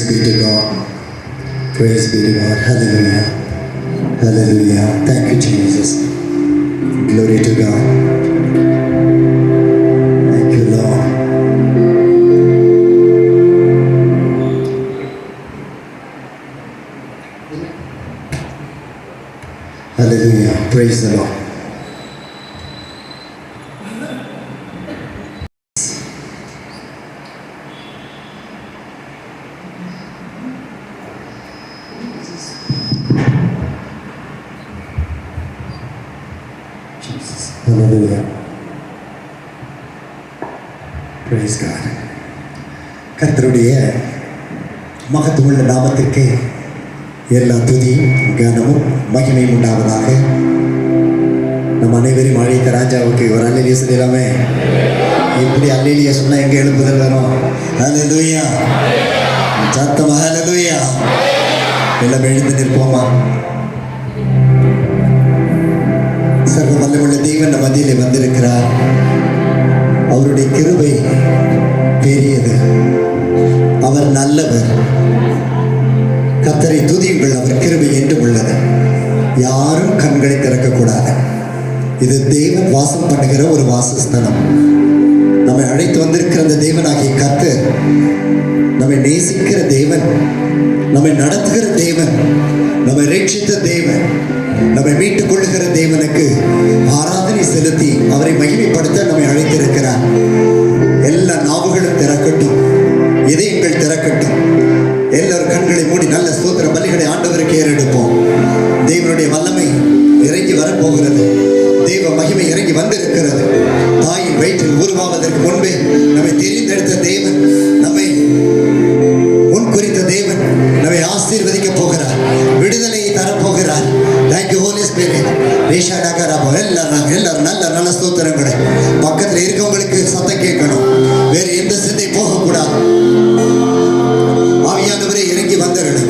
Praise be to God. Praise be to God. Hallelujah. Hallelujah. Thank you, Jesus. Glory to God. Thank you, Lord. Hallelujah. Praise the Lord. Jesus. Hallelujah. Praise God. கர்த்தருடைய மகத்துவமுள்ள நாமத்திற்கு எல்லா துதியும் கனமும் மகிமையும் உண்டாவதாக. நம்ம அனைவரையும் அழைத்த ராஜாவுக்கு ஒரு அல்லேலியா சொல்லலாமே. இப்படி அல்லேலியா சொன்னா எங்க எழுப்புதல் வரும்? ஹல்லேலூயா. சத்தமா ஹல்லேலூயா. எல்லாம் எழுந்து நிற்போமா? சர்வ வல்லமையுள்ள தேவன் நம் மத்தியிலே வந்திருக்கிறார். அவருடைய கிருபை பெரியது. அவர் நல்லவர். கர்த்தரை துதியுங்கள், அவர் கிருபை என்றும் உள்ளது. யாரும் கண்களை திறக்கக்கூடாது. இது தேவன் வாசம் பண்ணுகிற ஒரு வாசஸ்தலம். நம்மை அழைத்து வந்திருக்கிற அந்த தேவனாகிய கர்த்தர் நம்மை நேசிக்கிற தேவன், நம்மை நடத்துகிற தேவன், நம்மை ரட்சித்த தேவன், நம்மை மீட்டுக் கொள்ளுகிற தேவனுக்கு ஆராதனை செலுத்தி அவரை மகிமைப்படுத்த நம்மை அழைத்திருக்கிறார். எல்லா நாவுகளும் திறக்கட்டும், இதயங்கள் திறக்கட்டும். எல்லாரும் கண்களை மூடி நல்ல ஸ்தோத்திர பலிகளை ஆண்டவருக்கு ஏறெடுப்போம். தேவனுடைய வல்லமை இறங்கி வரப்போகிறது. தேவ மகிமை இறங்கி வந்திருக்கிறது. தாயின் வயிற்றில் உருவாவதற்கு முன்பே நம்மை தெரிந்தெடுத்த தேவன், நம்மை முன்குறித்த தேவன் நம்மை ஆசீர்வதிக்க போகிறார். விடுதலையை தரப்போகிறார். Thank you Holi spirit. எல்லாரும் நல்ல நல்ல ஸ்தோத்திரங்களை பக்கத்தில் இருக்கவங்களுக்கு சத்தம் கேட்கணும். வேறு எந்த சிந்தை போகக்கூடாது. ஆவியானவரே இறங்கி வந்துடணும்.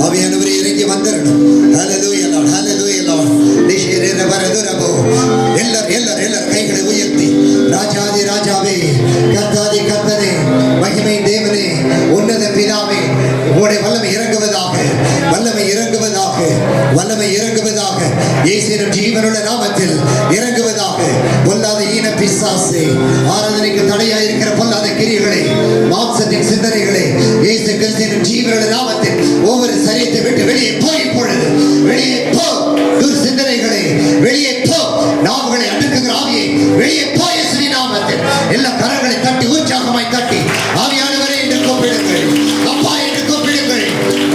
ஆவியானவரே இறங்கி வந்துடணும். ஹல்லேலூயா லார்ட், ஹல்லேலூயா லார்ட். எல்லாரும் கைகளை உயர்த்தி ராஜாதி ராஜாவே, கர்த்தாதி கர்த்தரே, மகிமை தேவனே, உன்னத பிதாவே, உம்முடைய வல்லமை இறங்குவதாக, வல்லமை இறங்குவதாக, வல்லமை இறங்குவதாக. இயேசுவின் ஜீவனுள்ள நாமத்தில் இறங்குவதாக. பொல்லாத ஈன பிசாசே, ஆராதனைக்கு தடையாயிருக்கிற பொல்லாத கிரியைகளை, மாம்சத்தின் சிந்தனைகளை இயேசு கிறிஸ்துவின் ஜீவனுள்ள நாமத்தில் ஒவ்வொரு சரீரத்தை விட்டு வெளியே போய் பொழுது வெளியே போ. துர் சிந்தனைகளை வெளியே போ. நாவுகளை அடக்குகிற ஆவியை வெளியே போ. இயேசுவின் நாமத்தில் எல்லா கரங்களை தட்டி உற்சாகமாய் தட்டி ஆவியானவரே என்று கூப்பிடுங்கள். அப்பா என்று கூப்பிடுங்கள்.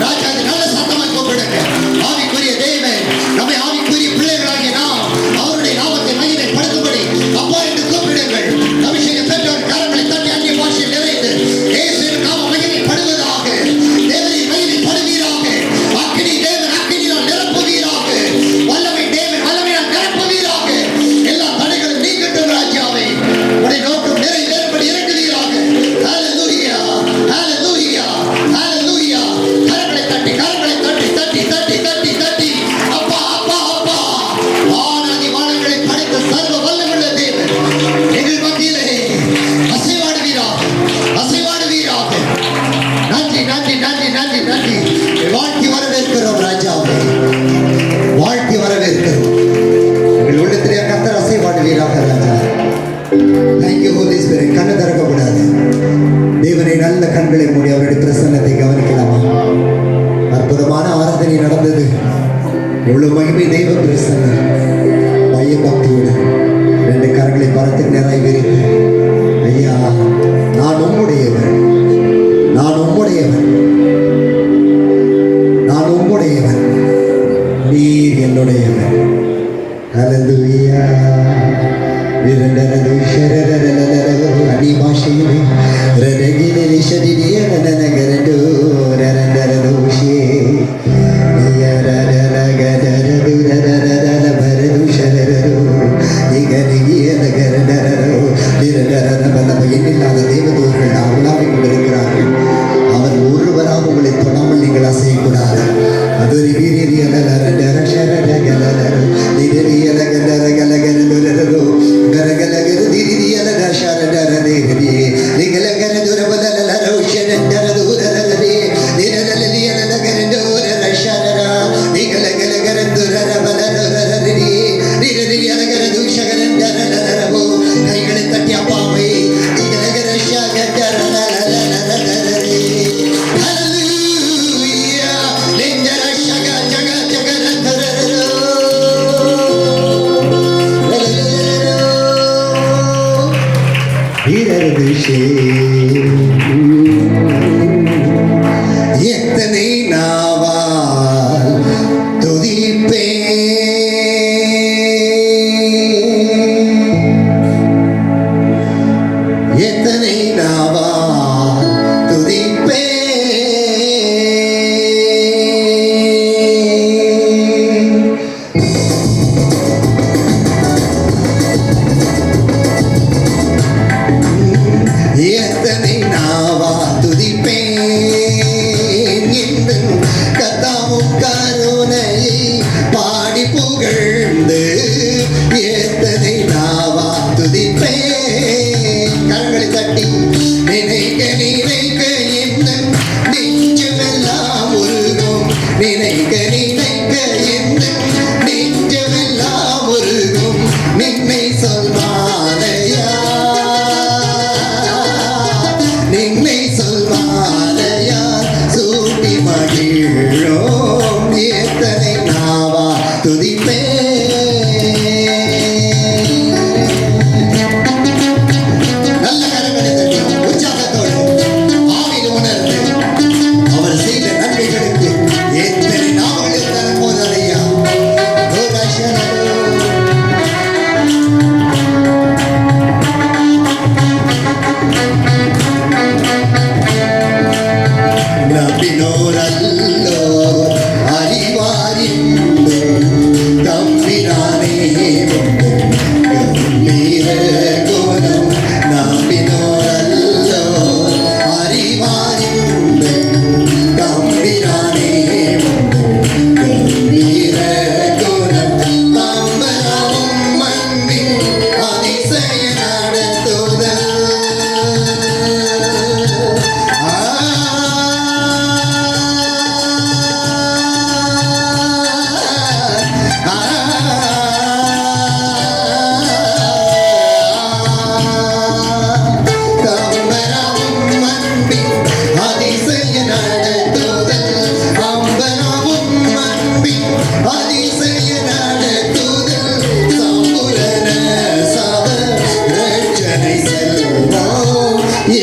ராஜா நல்ல சத்தமாய் கூப்பிடுங்கள். ஆவிக்குரிய தேவன் நம்மை ஆவிக்குரிய பிள்ளைகளாகிய நாம் அவருடைய நாமத்தை மகிமைப்படுத்தும்படி அப்பா என்று கூப்பிடுங்கள். அபிஷேகம் பெற்றவர் கரங்களை தட்டி அந்நிய பாஷையில் நிறைந்து இயேசுவின் நாமம் மகிமைப்படுவதாக. தேவனை மகிமைப்படுவீராக. அக்கினி தேவன் அக்கினியால் நிரப்புவீராக. வல்லமை தேவன் வல்லமையால் நிரப்புவீராக. எல்லா தடைகளும் நீங்கட்டும் ராஜாவை. உடைய நோக்கம் நிறைவேறும்படி இறங்குவீராக. ஹல்லேலூயா, ஹல்லேலூயா, ஹல்லேலூயா. கரங்களை தட்டி கரங்களை தட்டி தட்டி தட்டி தட்டி தட்டி அப்பா அப்பா அப்பா. வானாதி வானங்களை படைத்த சர்வ வல்லமையுள்ள தேவன் எங்கள் மத்தியிலே அசைவாடுவீராக, அசைவாடுவீராக. நன்றி நன்றி நன்றி நன்றி நன்றி. வாழ்த்தி வரவேற்கிறோம் ராஜாவை, வாழ்த்தி வரவேற்கிறோம். எங்கள் உள்ளத்திலே கர்த்தர் அசைவாடுவீராக ராஜா. Thank you Holi Spirit. கண்ணு திறக்கக்கூடாது. தேவனை நல்ல கண்களை மூடி அவருடைய பிரசன்னத்தை கவனிக்கலாமா? அற்புதமான ஆராதனை நடந்தது. எவ்வளவு மகிமை தெய்வ பிரசன்னம். பய பக்தியோடு ரெண்டு கரங்களை பரத்தில் நிறைய விரித்து, ஐயா நான் உம்முடையவன், நான் உம்முடையவன், நான் உம்முடையவன், நீர் என்னுடையவன். ஹல்லேலூயா. அடி பாஷையிலே ரனகிலே நிஷதியே நனகரது ரனதரதோஷே யரரரகதரது ரரரரல பரது ஷரரது இகனியே நகரரரோ நிரரரன பலமை இல்லாத தேவதூதர்கள் அவளாவிக் கொண்டிருக்கிறார்கள். அவர் ஒருவராக உங்களை தொடாமல் நீங்கள் அசையக்கூடாது. அது ஒரு வீரியலோ மகிழும் எத்தனை நாவா துதிப்பே. நல்ல கரங்களை தட்டி உற்சாகத்தோடு ஆவியில் உணர்ந்து அவர் செய்த நன்மைகளுக்கு எத்தனை நாவல் இருந்தாலும் போதாதையா. நம்பினோரல்லோ அறிவாரிந்து தம்பிரானே கம்பீர குணம். நம்பினோரல்லோ அறிவாரிந்து தம்பிரானே கம்பீர குணம். தம்பராவும் மண்ணின் அதிசய நடத்துதல்.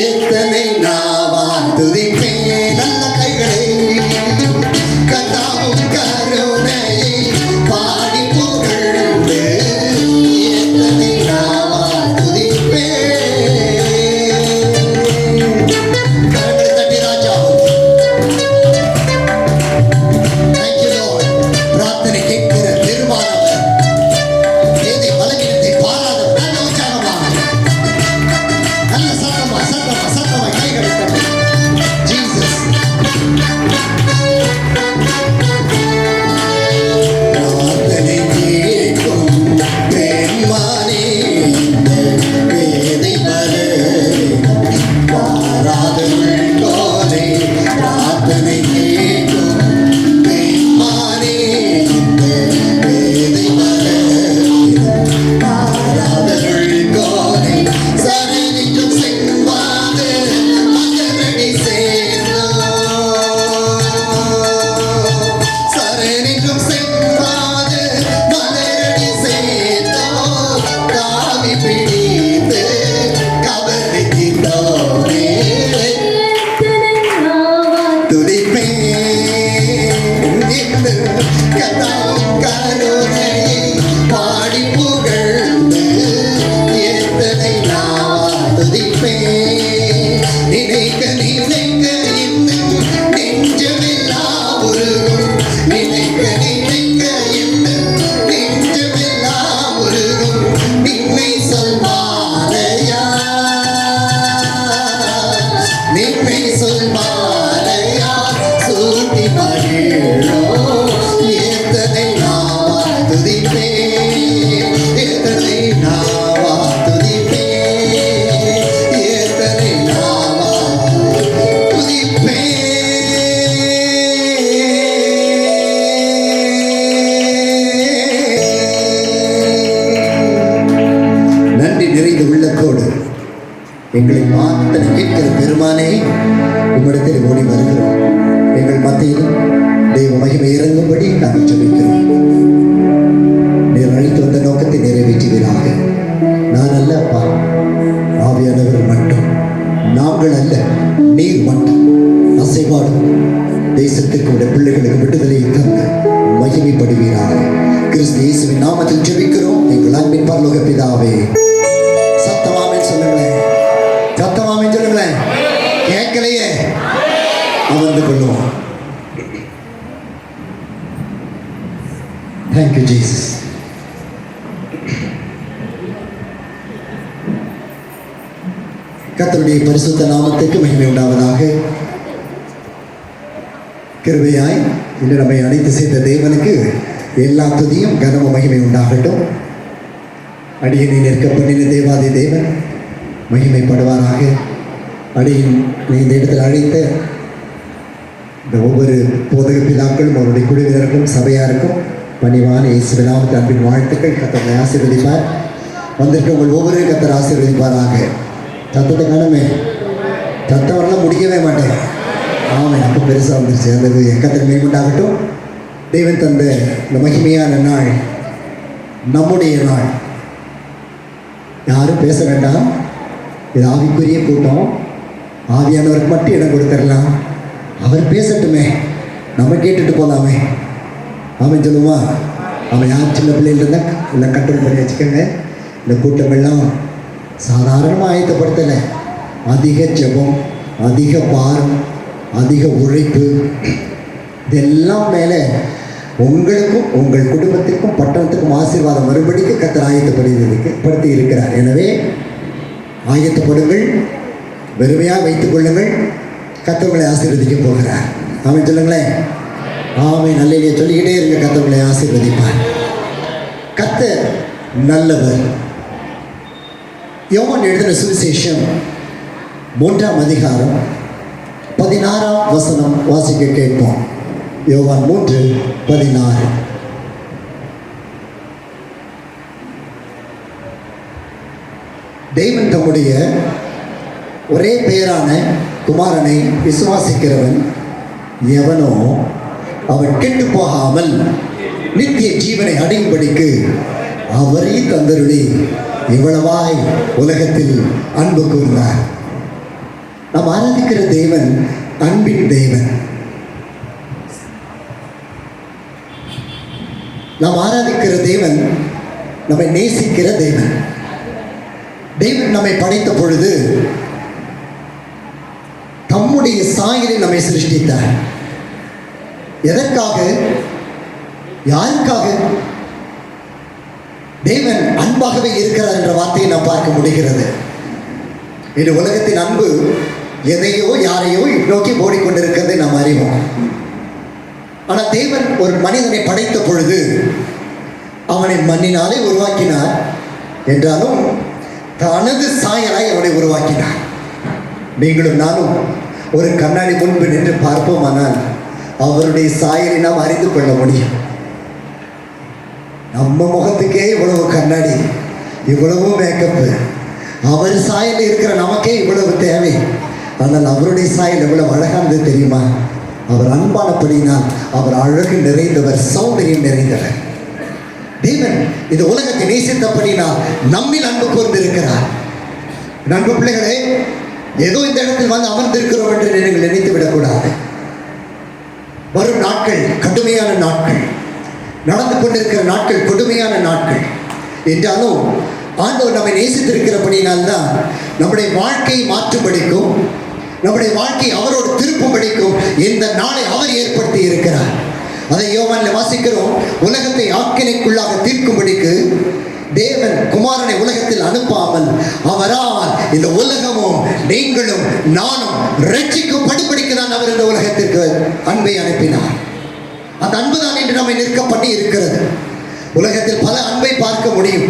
எத்தனை நாவான் துதிப்பே. நல்ல கைகளை கத்தாவும் கருணையை பாடி புகழ்ந்து எத்தனை நாவான் துதிப்பே. கரங்களை தட்டி ராஜா. Thank you Lord. பிரார்த்தனை கேட்கிற பெருமானவர், ஏதை பலவீனத்தை பாராதவர். நல்ல உற்சாகமா, நல்ல சத்தமா சத்தமா சத்தமா கைகளை தட்டி. ஜீசஸ் பிரார்த்தனை கேட்கும் பெருமானே, இந்த வேதை பாராதவள் கோலே. பிரார்த்தனை கேட்கும் பெருமானே, இந்த வேதை பாராதவள் கோலே. சரணிக்கும் செம்பாது மகரடி சேர்ந்தோ. சரணிக்கும் செம்பாது மகரடி சேர்ந்தோ. காவி பிடித்து கவலை தீர்த்தோனே. துதிப்பே கத்தாவும் கருணையை பாடி புகழ்ந்து எத்தனை நாவா துதிப்பே. நினைக்க நினைக்க இன்னும் நெஞ்சமெல்லாம் உருகும். நினைக்க நினைக்க இன்னும் நெஞ்சமெல்லாம் உருகும். நின்னை சொல்வாரையா, நின்னை சொல்வாரையா சூட்டி மகிழோ. எத்தனை நாவா துதிப்பே. எத்தனை நாவா துதிப்பே. எத்தனை நாவா துதிப்பே. நன்றி நிறைந்த உள்ளத்தோடு எங்களை மாத்தனை கேட்கிற பெருமானே, உம்மிடத்தில் ஓடி வருகிறோம். எங்கள் மத்தியிலும் தெய்வ மகிமை இறங்கும்படி நாங்கள் ஜெபிக்கிறோம். நீர் அழைத்து வந்த நோக்கத்தை நிறைவேற்றுவீராக. நான் அல்ல அப்பா, ஆவியானவர் மட்டும். நாங்கள் அல்ல, நீர் மட்டும் அசைவாடும் தேசத்திற்கு உடைய பிள்ளைகளுக்கு விடுதலையை தந்து மகிமைப்படுவீராக. கிறிஸ்து இயேசுவின் நாமத்தில் ஜெபிக்கிறோம் எங்கள் அன்பின் பரலோக பிதாவே. சத்தமாமென் சொல்லுங்களேன், சத்தமாமென் சொல்லுங்களேன். கேட்கலையே, அமர்ந்து கொள்ளுவோம். Thank you Jesus. கர்த்தருடைய பரிசுத்த நாமத்துக்கு மகிமை உண்டாவதாக. கிருபையாய் இன்று நம்மை அழைத்து செய்த தேவனுக்கு எல்லா துதியும் கனம மகிமை உண்டாகட்டும். அடியனை நிற்க பண்ணின தேவாதி தேவன் மகிமைப்படுவாராக. அடியின் இந்த இடத்தில் அழைத்த இந்த ஒவ்வொரு போதக பிதாக்களும் அவருடைய குழுவினர்களும் சபையாருக்கும் பணிவான இயேசு நாமத்தில் அன்பின் வாழ்த்துக்கள். கர்த்தரை ஆசீர்வதிப்பார். வந்திருக்க உங்கள் ஒவ்வொரு கர்த்தர் ஆசீர்வதிப்பாராக. சத்தத்தை காணுமே, சத்தம் வரலாம் முடிக்கவே மாட்டேன். ஆமாம், அப்போ பெருசாக வந்துருச்சு. அந்த கர்த்தர் மேம்பட்டாகட்டும். தெய்வன் தந்த இந்த மகிமையான நாள் நம்முடைய நாள். யாரும் பேச வேண்டாம். இது ஆவிக்குரிய கூட்டம். ஆவியானவருக்கு மட்டும் இடம் கொடுத்துடலாம். அவர் பேசட்டுமே, நம்ம கேட்டுட்டு போகலாமே. அவன் சொல்லுவா, அவன் யார் சின்ன பிள்ளைகள் இருந்தால் இல்லை கண்ட்ரோல் பண்ணி வச்சுக்கோங்க. இந்த கூட்டமெல்லாம் சாதாரணமாக ஆயத்தப்படுத்தலை. அதிக ஜெபம், அதிக பாரம், அதிக உழைப்பு, இதெல்லாம் மேலே உங்களுக்கும் உங்கள் குடும்பத்திற்கும் பட்டணத்துக்கும் ஆசீர்வாதம் வரும்படிக்கு கர்த்தர் ஆயத்தப்படுத்தி இருக்கிறார். எனவே ஆயத்தப்படுங்கள், வெறுமையாக வைத்துக் கொள்ளுங்கள். கர்த்தர் உங்களை ஆசீர்வதிக்க போகிறார். ஆமென் சொல்லுங்களேன். ஆமென். நல்லையே சொல்லிக்கிட்டே இருங்க. கர்த்தர் உங்களை ஆசீர்வதிப்பார். கர்த்தர் நல்லவர். யோவான் எழுதின சுவிசேஷம் 3ஆம் அதிகாரம் 16ஆம் வசனம் வாசிக்க கேட்போம். யோவான் 3:16. தேவன் தம்முடைய ஒரே பெயரான குமாரனை விசுவாசிக்கிறவன் எவனோ அவன் கெட்டு போகாமல் நித்திய ஜீவனை அடையும்படிக்கு அவரே தந்தருளி இவ்வளவாய் உலகத்தில் அன்பு கூர்ந்தார். நாம் ஆராதிக்கிற தேவன் அன்பின் தேவன். நாம் ஆராதிக்கிற தேவன் நம்மை நேசிக்கிற தேவன். தேவன் நம்மை படைத்த பொழுது தம்முடைய சாயலில் நம்மை சிருஷ்டித்தார். எதற்காக? யாருக்காக? தேவன் அன்பாகவே இருக்கிறார் என்ற வார்த்தையை நாம் பார்க்க முடிகிறது. இந்த உலகத்தின் அன்பு எதையோ யாரையோ நோக்கி ஓடிக்கொண்டிருக்கிறதை நாம் அறிவோம். ஆனால் தேவன் ஒரு மனிதனை படைத்த பொழுது அவனை மண்ணினாலே உருவாக்கினார். என்றாலும் தனது சாயலாய் அவனை உருவாக்கினார். நீங்களும் நானும் ஒரு கண்ணாடி முன்பு நின்று பார்ப்போமானால் அவருடைய சாயலை நாம் அறிந்து கொள்ள முடியும். நம்ம முகத்துக்கே இவ்வளவு கண்ணாடி, இவ்வளவு மேக்கப்பு, அவர் சாயல் இருக்கிற நமக்கே இவ்வளவு தேவை. ஆனால் அவருடைய சாயல் எவ்வளவு அழகானது தெரியுமா? அவர் அன்பானபடினால் அவர் அழகு நிறைந்தவர், சௌந்தரியம் நிறைந்தவர். தேவன் இந்த உலகத்தை நேசித்தபடினால் நம்மில் அன்பு கூர்ந்திருக்கிறார். நண்பு பிள்ளைகளே, ஏதோ இந்த இடத்தில் வந்து அமர்ந்திருக்கிறோம் என்று நீங்கள் நினைத்து விடக்கூடாது. வரும் நாட்கள் கடுமையான நாட்கள், நடந்து கொண்டிருக்கிற நாட்கள் கொடுமையான நாட்கள். என்றாலும் ஆண்டவர் நம்மை நேசித்திருக்கிறபடினால்தான் நம்முடைய வாழ்க்கையை மாற்றும்படிக்கும் நம்முடைய வாழ்க்கை அவரோடு திருப்பும்படிக்கும் இந்த நாளை அவர் ஏற்படுத்தி இருக்கிறார். அதை யோவானில் வாசிக்கிறோம். உலகத்தை ஆக்கினைக்குள்ளாக தீர்க்கும்படிக்கு தேவன் குமாரனை உலகத்தில் அனுப்பாமல் அவரால் இந்த உலகமும் நீங்களும் நானும் ரட்சிக்கும் படிப்படிக்கு தான் அவர் இந்த உலகத்திற்கு அன்பை அனுப்பினார். அந்த அன்புதான் இன்று நம்மை நிற்கப்பட்டு இருக்கிறது. உலகத்தில் பல அன்பை பார்க்க முடியும்.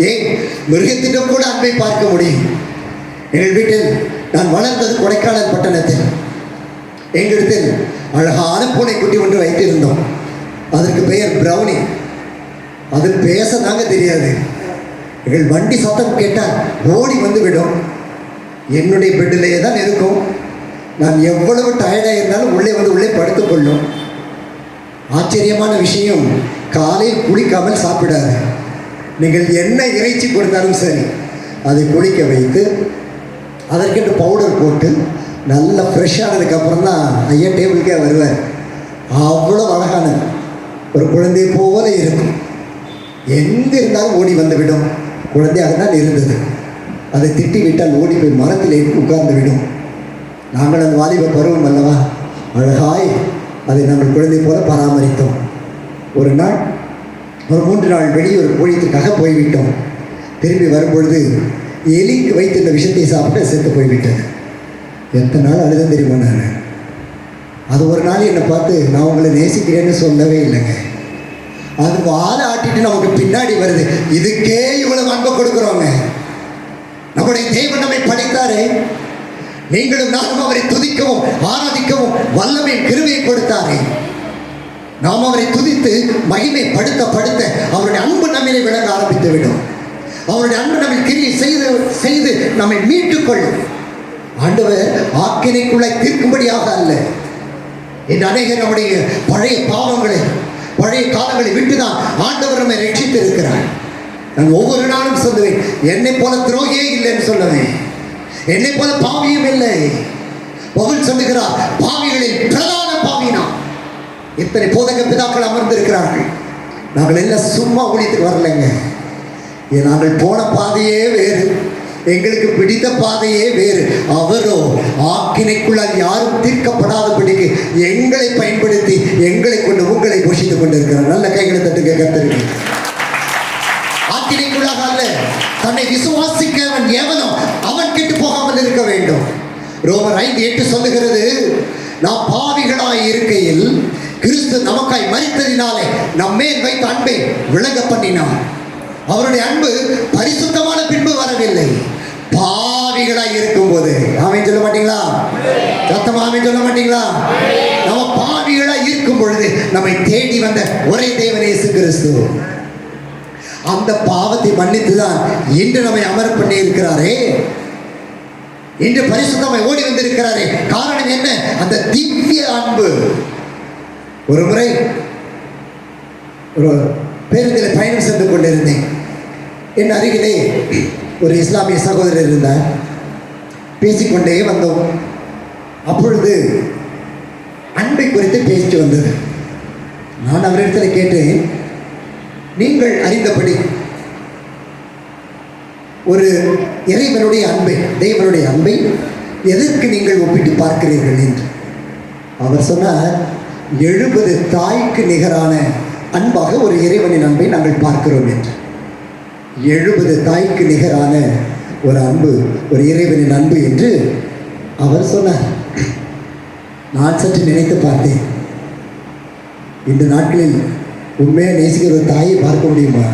ஏன், மிருகத்திடம் கூட அன்பை பார்க்க முடியும். எங்கள் வீட்டில் நான் வளர்ந்தது கொடைக்கானல் பட்டணத்தில். எங்களிடத்தில் அழகான பூனைக்குட்டி ஒன்று வைத்திருந்தோம். அதற்கு பெயர் பிரவுனி. அது பேச தாங்க தெரியாது. எங்கள் வண்டி சத்தம் கேட்டால் ஓடி வந்து விடும். என்னுடைய பெட்டிலேயே தான் இருக்கும். நான் எவ்வளவு டயர்டாக இருந்தாலும் உள்ளே படுத்துக்கொள்ளும். ஆச்சரியமான விஷயம், காலையில் குளிக்காமல் சாப்பிடாது. நீங்கள் என்ன இறைச்சி கொடுத்தாலும் சரி, அதை குளிக்க வைத்து அதற்கென்று பவுடர் போட்டு நல்லா ஃப்ரெஷ்ஷானதுக்கப்புறம் தான் ஐயா டேபிளுக்கே வருவார். அவ்வளோ அழகானது, ஒரு குழந்தை போல இருக்கும். எங்கே இருந்தாலும் ஓடி வந்து விடும். குழந்தையாக தான் இருந்தது. அதை திட்டி விட்டால் ஓடி போய் மரத்தில் உட்கார்ந்து விடும். நாங்கள் அந்த வாலிப பருவம் அல்லவா, அழகாய் அதை நாங்கள் குழந்தை போல பராமரித்தோம். ஒரு நாள் ஒரு 3 நாள் வெளியூர் ஊழியத்துக்காக போய்விட்டோம். திரும்பி வரும்பொழுது எலிக்கு வைத்து இந்த விஷத்தை சாப்பிட்டு செத்து போய்விட்டது. எத்தனை நாள் அழுதும் தெரியுமா? நான் அது ஒரு நாள் என்னை பார்த்து, நான் உங்களை நேசிக்கிறேன்னு சொல்லவே இல்லைங்க. அது வாழை ஆட்டிட்டு நமக்கு பின்னாடி வருது. இதுக்கே இவ்வளவு அன்பை கொடுக்குறோங்க. நம்முடைய தேவன் நம்மை படைத்தாரே. நீங்களும் நானும் அவரை துதிக்கவும் ஆராதிக்கவும் வல்லமை கிருபையை கொடுத்தாரே. நாம் அவரை துதித்து மகிமை படுத்த அவருடைய அன்பு நம்மிலே விளங்க ஆரம்பித்து விடும். அவருடைய அன்பு நம்மை கிரியை செய்து நம்மை மீட்டுக்கொள்ளும். ஆண்டவர் ஆக்கினைக்குள்ளே தீர்க்கும்படியாக அல்ல. இந்த அநேகர் நம்முடைய பழைய பாவங்களை, பழைய காலங்களை விட்டுதான் ஆண்டவர் நம்மை ரட்சித்து இருக்கிறார். நான் ஒவ்வொரு நாளும் சொல்லுவேன், என்னை போல துரோகியே இல்லைன்னு சொல்லுவேன், என்னை போல பாவியும் இல்லை. பவுல் சொல்லுகிறார், பாவிகளில் பிரதான பாவினா. இத்தனை போதக பிதாக்கள் அமர்ந்திருக்கிறார்கள். நாங்கள் எல்லாம் சும்மா ஊழியத்துக்கு வரலைங்க. நாங்கள் போன பாதையே வேறு, எங்களுக்கு பிடித்த பாதையே வேறு. அவரோ ஆக்கினைக்குள்ளால் யாரும் தீர்க்கப்படாதபடிக்கு எங்களை பயன்படுத்தி எங்களை கொண்டு உங்களை போஷித்துக் கொண்டிருக்கிறார். நல்ல கைகளை தட்டுங்க கர்த்தருக்கு. ஆக்கினைக்குள்ளாக அல்ல, தன்னை விசுவாசிக்கிறவன் எவனோ அவன் கெட்டு போகாமல் இருக்க வேண்டும். ரோமர் 5:8 சொல்லுகிறது, நாம் பாவிகளாய் இருக்கையில் கிறிஸ்து நமக்காய் மரித்ததினாலே நம்மேல் வைத்த அன்பை விளங்க பண்ணினார். அவருடைய அன்பு பரிசுத்தமான பின்பு வரவில்லை, பாவிகளாய் இருக்கும் போது. ஆமென் சொல்ல மாட்டீங்களா? சத்தமா ஆமென் சொல்ல மாட்டீங்களா? நம்ம பாவிகளாய் இருக்கும் பொழுது நம்மை தேடி வந்த ஒரே தேவன் இயேசு கிறிஸ்து அந்த பாவத்தை மன்னித்துதான் இன்று நம்மை அமர பண்ணி இருக்கிறாரே. இன்று பரிசுத்தமாய் ஓடி வந்திருக்கிறாரே. காரணம் என்ன? அந்த திவ்ய அன்பு. ஒரு முறை ஒரு பேருந்தில் பயணம் சென்று கொண்டிருந்தேன். என் அருகிலே ஒரு இஸ்லாமிய சகோதரர் இருந்தார். பேசிக்கொண்டே வந்தோம். அப்பொழுது அன்பை குறித்து பேச்சு வந்தது. நான் அவரிடத்தில் கேட்டேன், நீங்கள் அறிந்தபடி ஒரு இறைவனுடைய அன்பை, தெய்வனுடைய அன்பை எதற்கு நீங்கள் ஒப்பிட்டு பார்க்கிறீர்கள் என்று. அவர் சொன்னார், 70 தாய்க்கு நிகரான அன்பாக ஒரு இறைவனின் அன்பை நாங்கள் பார்க்கிறோம் என்று. 70 தாய்க்கு நிகரான ஒரு அன்பு, ஒரு இறைவனின் அன்பு என்று அவர் சொன்னார். நான் சற்று நினைத்து பார்த்தேன், இந்த நாட்களில் உண்மையாக நேசிக்கிற ஒரு தாயை பார்க்க முடியுமா?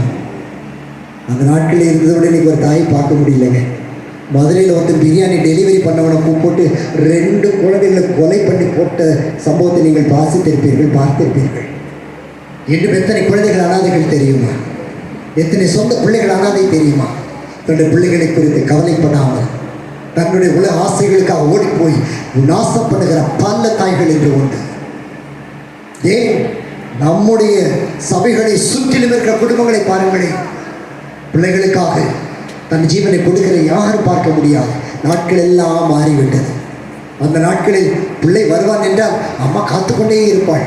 அந்த நாட்களில் இருந்ததோடு இன்றைக்கி ஒரு தாயை பார்க்க முடியலைங்க. மதுரையில் ஒருத்தர் பிரியாணி டெலிவரி பண்ணவனை கூப்பிட்டு 2 குழந்தைகளை கொலை பண்ணி போட்ட சம்பவத்தை நீங்கள் வாசித்திருப்பீர்கள், பார்த்திருப்பீர்கள். இன்று எத்தனை குழந்தைகள் அனாதைகள் தெரியுமா? எத்தனை சொந்த பிள்ளைகள் அனாதை தெரியுமா? தன்னுடைய பிள்ளைகளை குறித்து கவலைப்படாமல் தன்னுடைய உலக ஆசைகளுக்காக ஓடி போய் நாசம் பண்ணுகிற பல தாய்கள் என்று உண்டு. ஏன் நம்முடைய சபைகளை சுற்றிலும் இருக்கிற குடும்பங்களை பாருங்களேன், பிள்ளைகளுக்காக தன் ஜீவனை கொடுக்கிற யாரும் பார்க்க முடியாது. நாட்கள் எல்லாம் மாறிவிட்டது. அந்த நாட்களில் பிள்ளை வருவான் என்றால் அம்மா காத்துக்கொண்டே இருப்பாள்.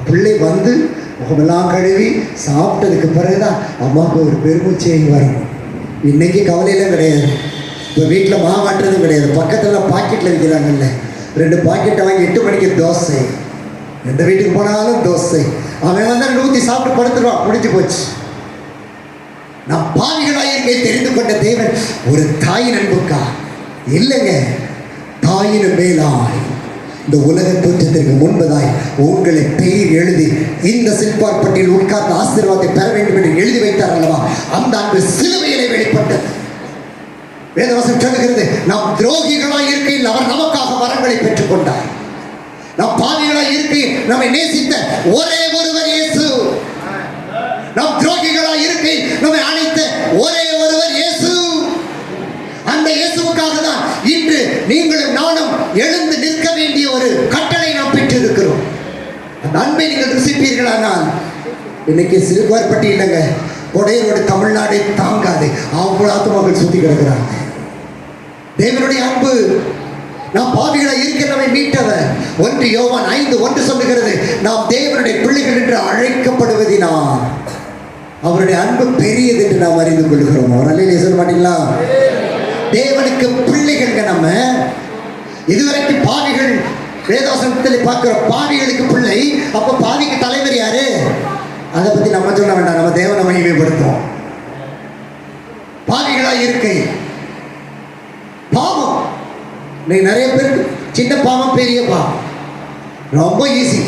பிள்ளை வந்து முகமெல்லாம் கழுவி சாப்பிட்டதுக்கு பிறகுதான் அம்மாவுக்கு ஒரு பெருமூச்சே வரும். இன்னைக்கு கவலையெல்லாம் கிடையாது. இப்போ வீட்டில் மாவாட்டுறதும் கிடையாது. பக்கத்தில் பாக்கெட்டில் விற்கிறாங்கல்ல, 2 பாக்கெட்டை வாங்கி 8 மணிக்கு தோசை. எந்த வீட்டுக்கு போனாலும் தோசை. அவன் வந்து ஊற்றி சாப்பிட்டு படுத்துருவான், முடிஞ்சு போச்சு. நாம் பாவிகளாயிருக்கை தெரிந்து கொண்ட தேவன் ஒரு தாயின் அன்புக்கா இல்லைங்க. தாயின் மேலாய் இந்த உலக தோற்றத்திற்கு முன்பதாய் உங்களை பெயர் எழுதி இந்த சில்பார்பட்டியில் உட்கார்ந்த ஆசீர்வாதத்தை பெற வேண்டும் என்று எழுதி வைத்தார் அல்லவா? அந்த அன்பு சிலுவையிலே வெளிப்பட்டது. வேதவசனம் சொல்லுகிறது, நாம் துரோகிகளாய் இருக்கையில் அவர் நமக்காக வரங்களை பெற்றுக் கொண்டார். நாம் பாவிகளாய் இருக்கையில் நம்மை நேசித்த ஒரே ஒருவர் இயேசு. நாம் துரோகிகளாய் இருக்கை நம்மை அழைத்த ஒரே ஒருவர் இயேசு. அந்த இயேசுவுக்காக தான் இன்று நீங்களும் நானும் எழுந்து நிற்க வேண்டிய ஒரு கட்டளை நாம் பெற்றிருக்கிறோம். அந்த அன்பை நீங்கள் ருசிப்பீர்களானால், இன்னைக்கு சிறுபார்பட்டி இல்லைங்க, கொடையோடு தமிழ்நாடை தாங்காது. அவ்வளவு ஆத்மாக்கள் சுத்தி கிடக்கிறாங்க. தேவனுடைய அன்பு நாம் பாவிகளை இருக்க நம்மை மீட்டவர். 1 யோவான் 5:1 சொல்லுகிறது, நாம் தேவனுடைய பிள்ளைகள் என்று அழைக்கப்படுவதினால் அவருடைய அன்பு பெரியது என்று நாம் அறிந்து கொள்கிறோம். அவர் அல்லையே சொல்ல மாட்டீங்களா? தேவனுக்கு பிள்ளைகள் நம்ம. இதுவரைக்கும் பாவிகள், வேதாசனத்தில் பார்க்கிற பாவிகளுக்கு பிள்ளை. அப்ப பாவிக்கு தலைவர் யாரு? அதை பத்தி நம்ம சொல்ல வேண்டாம், நம்ம தேவனை மகிமைப்படுத்துவோம். பாவிகளா இருக்கை பாவம். இன்னைக்கு நிறைய பேருக்கு சின்ன பாவம் பெரிய பாவம் ரொம்ப ஈஸி.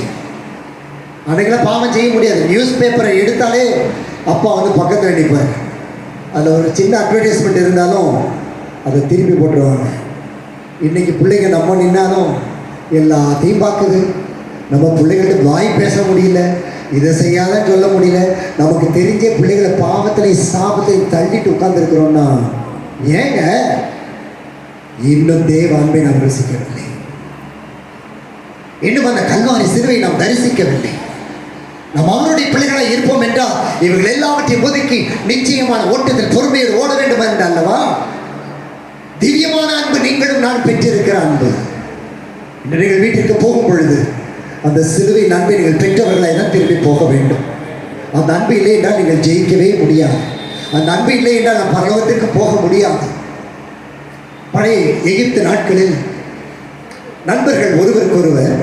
அன்றைக்கெல்லாம் பாவம் செய்ய முடியாது. நியூஸ் பேப்பரை எடுத்தாலே அப்பா வந்து பக்கத்தில் நிற்பார். அதில் ஒரு சின்ன அட்வர்டைஸ்மெண்ட் இருந்தாலும் அதை திருப்பி போட்டுருவாங்க. இன்றைக்கி பிள்ளைங்க நம்ம நின்னாலும் எல்லாத்தையும் பார்க்குது. நம்ம பிள்ளைகள்கிட்ட வாய் பேச முடியல, இதை செய்யாதன்னு சொல்ல முடியல. நமக்கு தெரிஞ்ச பிள்ளைகளை பாவத்திலே சாபத்தை தள்ளிட்டு உட்கார்ந்துருக்கிறோன்னா ஏங்க இன்னும் தேவ அன்பை நாம் ருசிக்கவில்லை. இன்னும் அந்த கல்வாரி சிலுவை நாம் தரிசிக்கவில்லை. நாம் அவருடைய பிள்ளைகளை இருப்போம் என்றால் இவர்கள் எல்லாவற்றையும் ஒதுக்கி நிச்சயமான ஓட்டத்தில் பொறுமையோடு ஓட வேண்டும் என்று அல்லவா? திவ்யமான அன்பு நீங்களும் நான் பெற்றிருக்கிற அன்பு. இன்று நீங்கள் வீட்டிற்கு போகும் பொழுது அந்த சிலுவை அன்பை நீங்கள் பெற்றவர்களை தான் திரும்பி போக வேண்டும். அந்த அன்பு இல்லை என்றால் நீங்கள் ஜெயிக்கவே முடியாது. அந்த அன்பு இல்லை என்றால் நாம் பரலோகத்திற்கு போக முடியாது. பழைய எகிப்து நாட்களில் நண்பர்கள் ஒருவருக்கொருவர்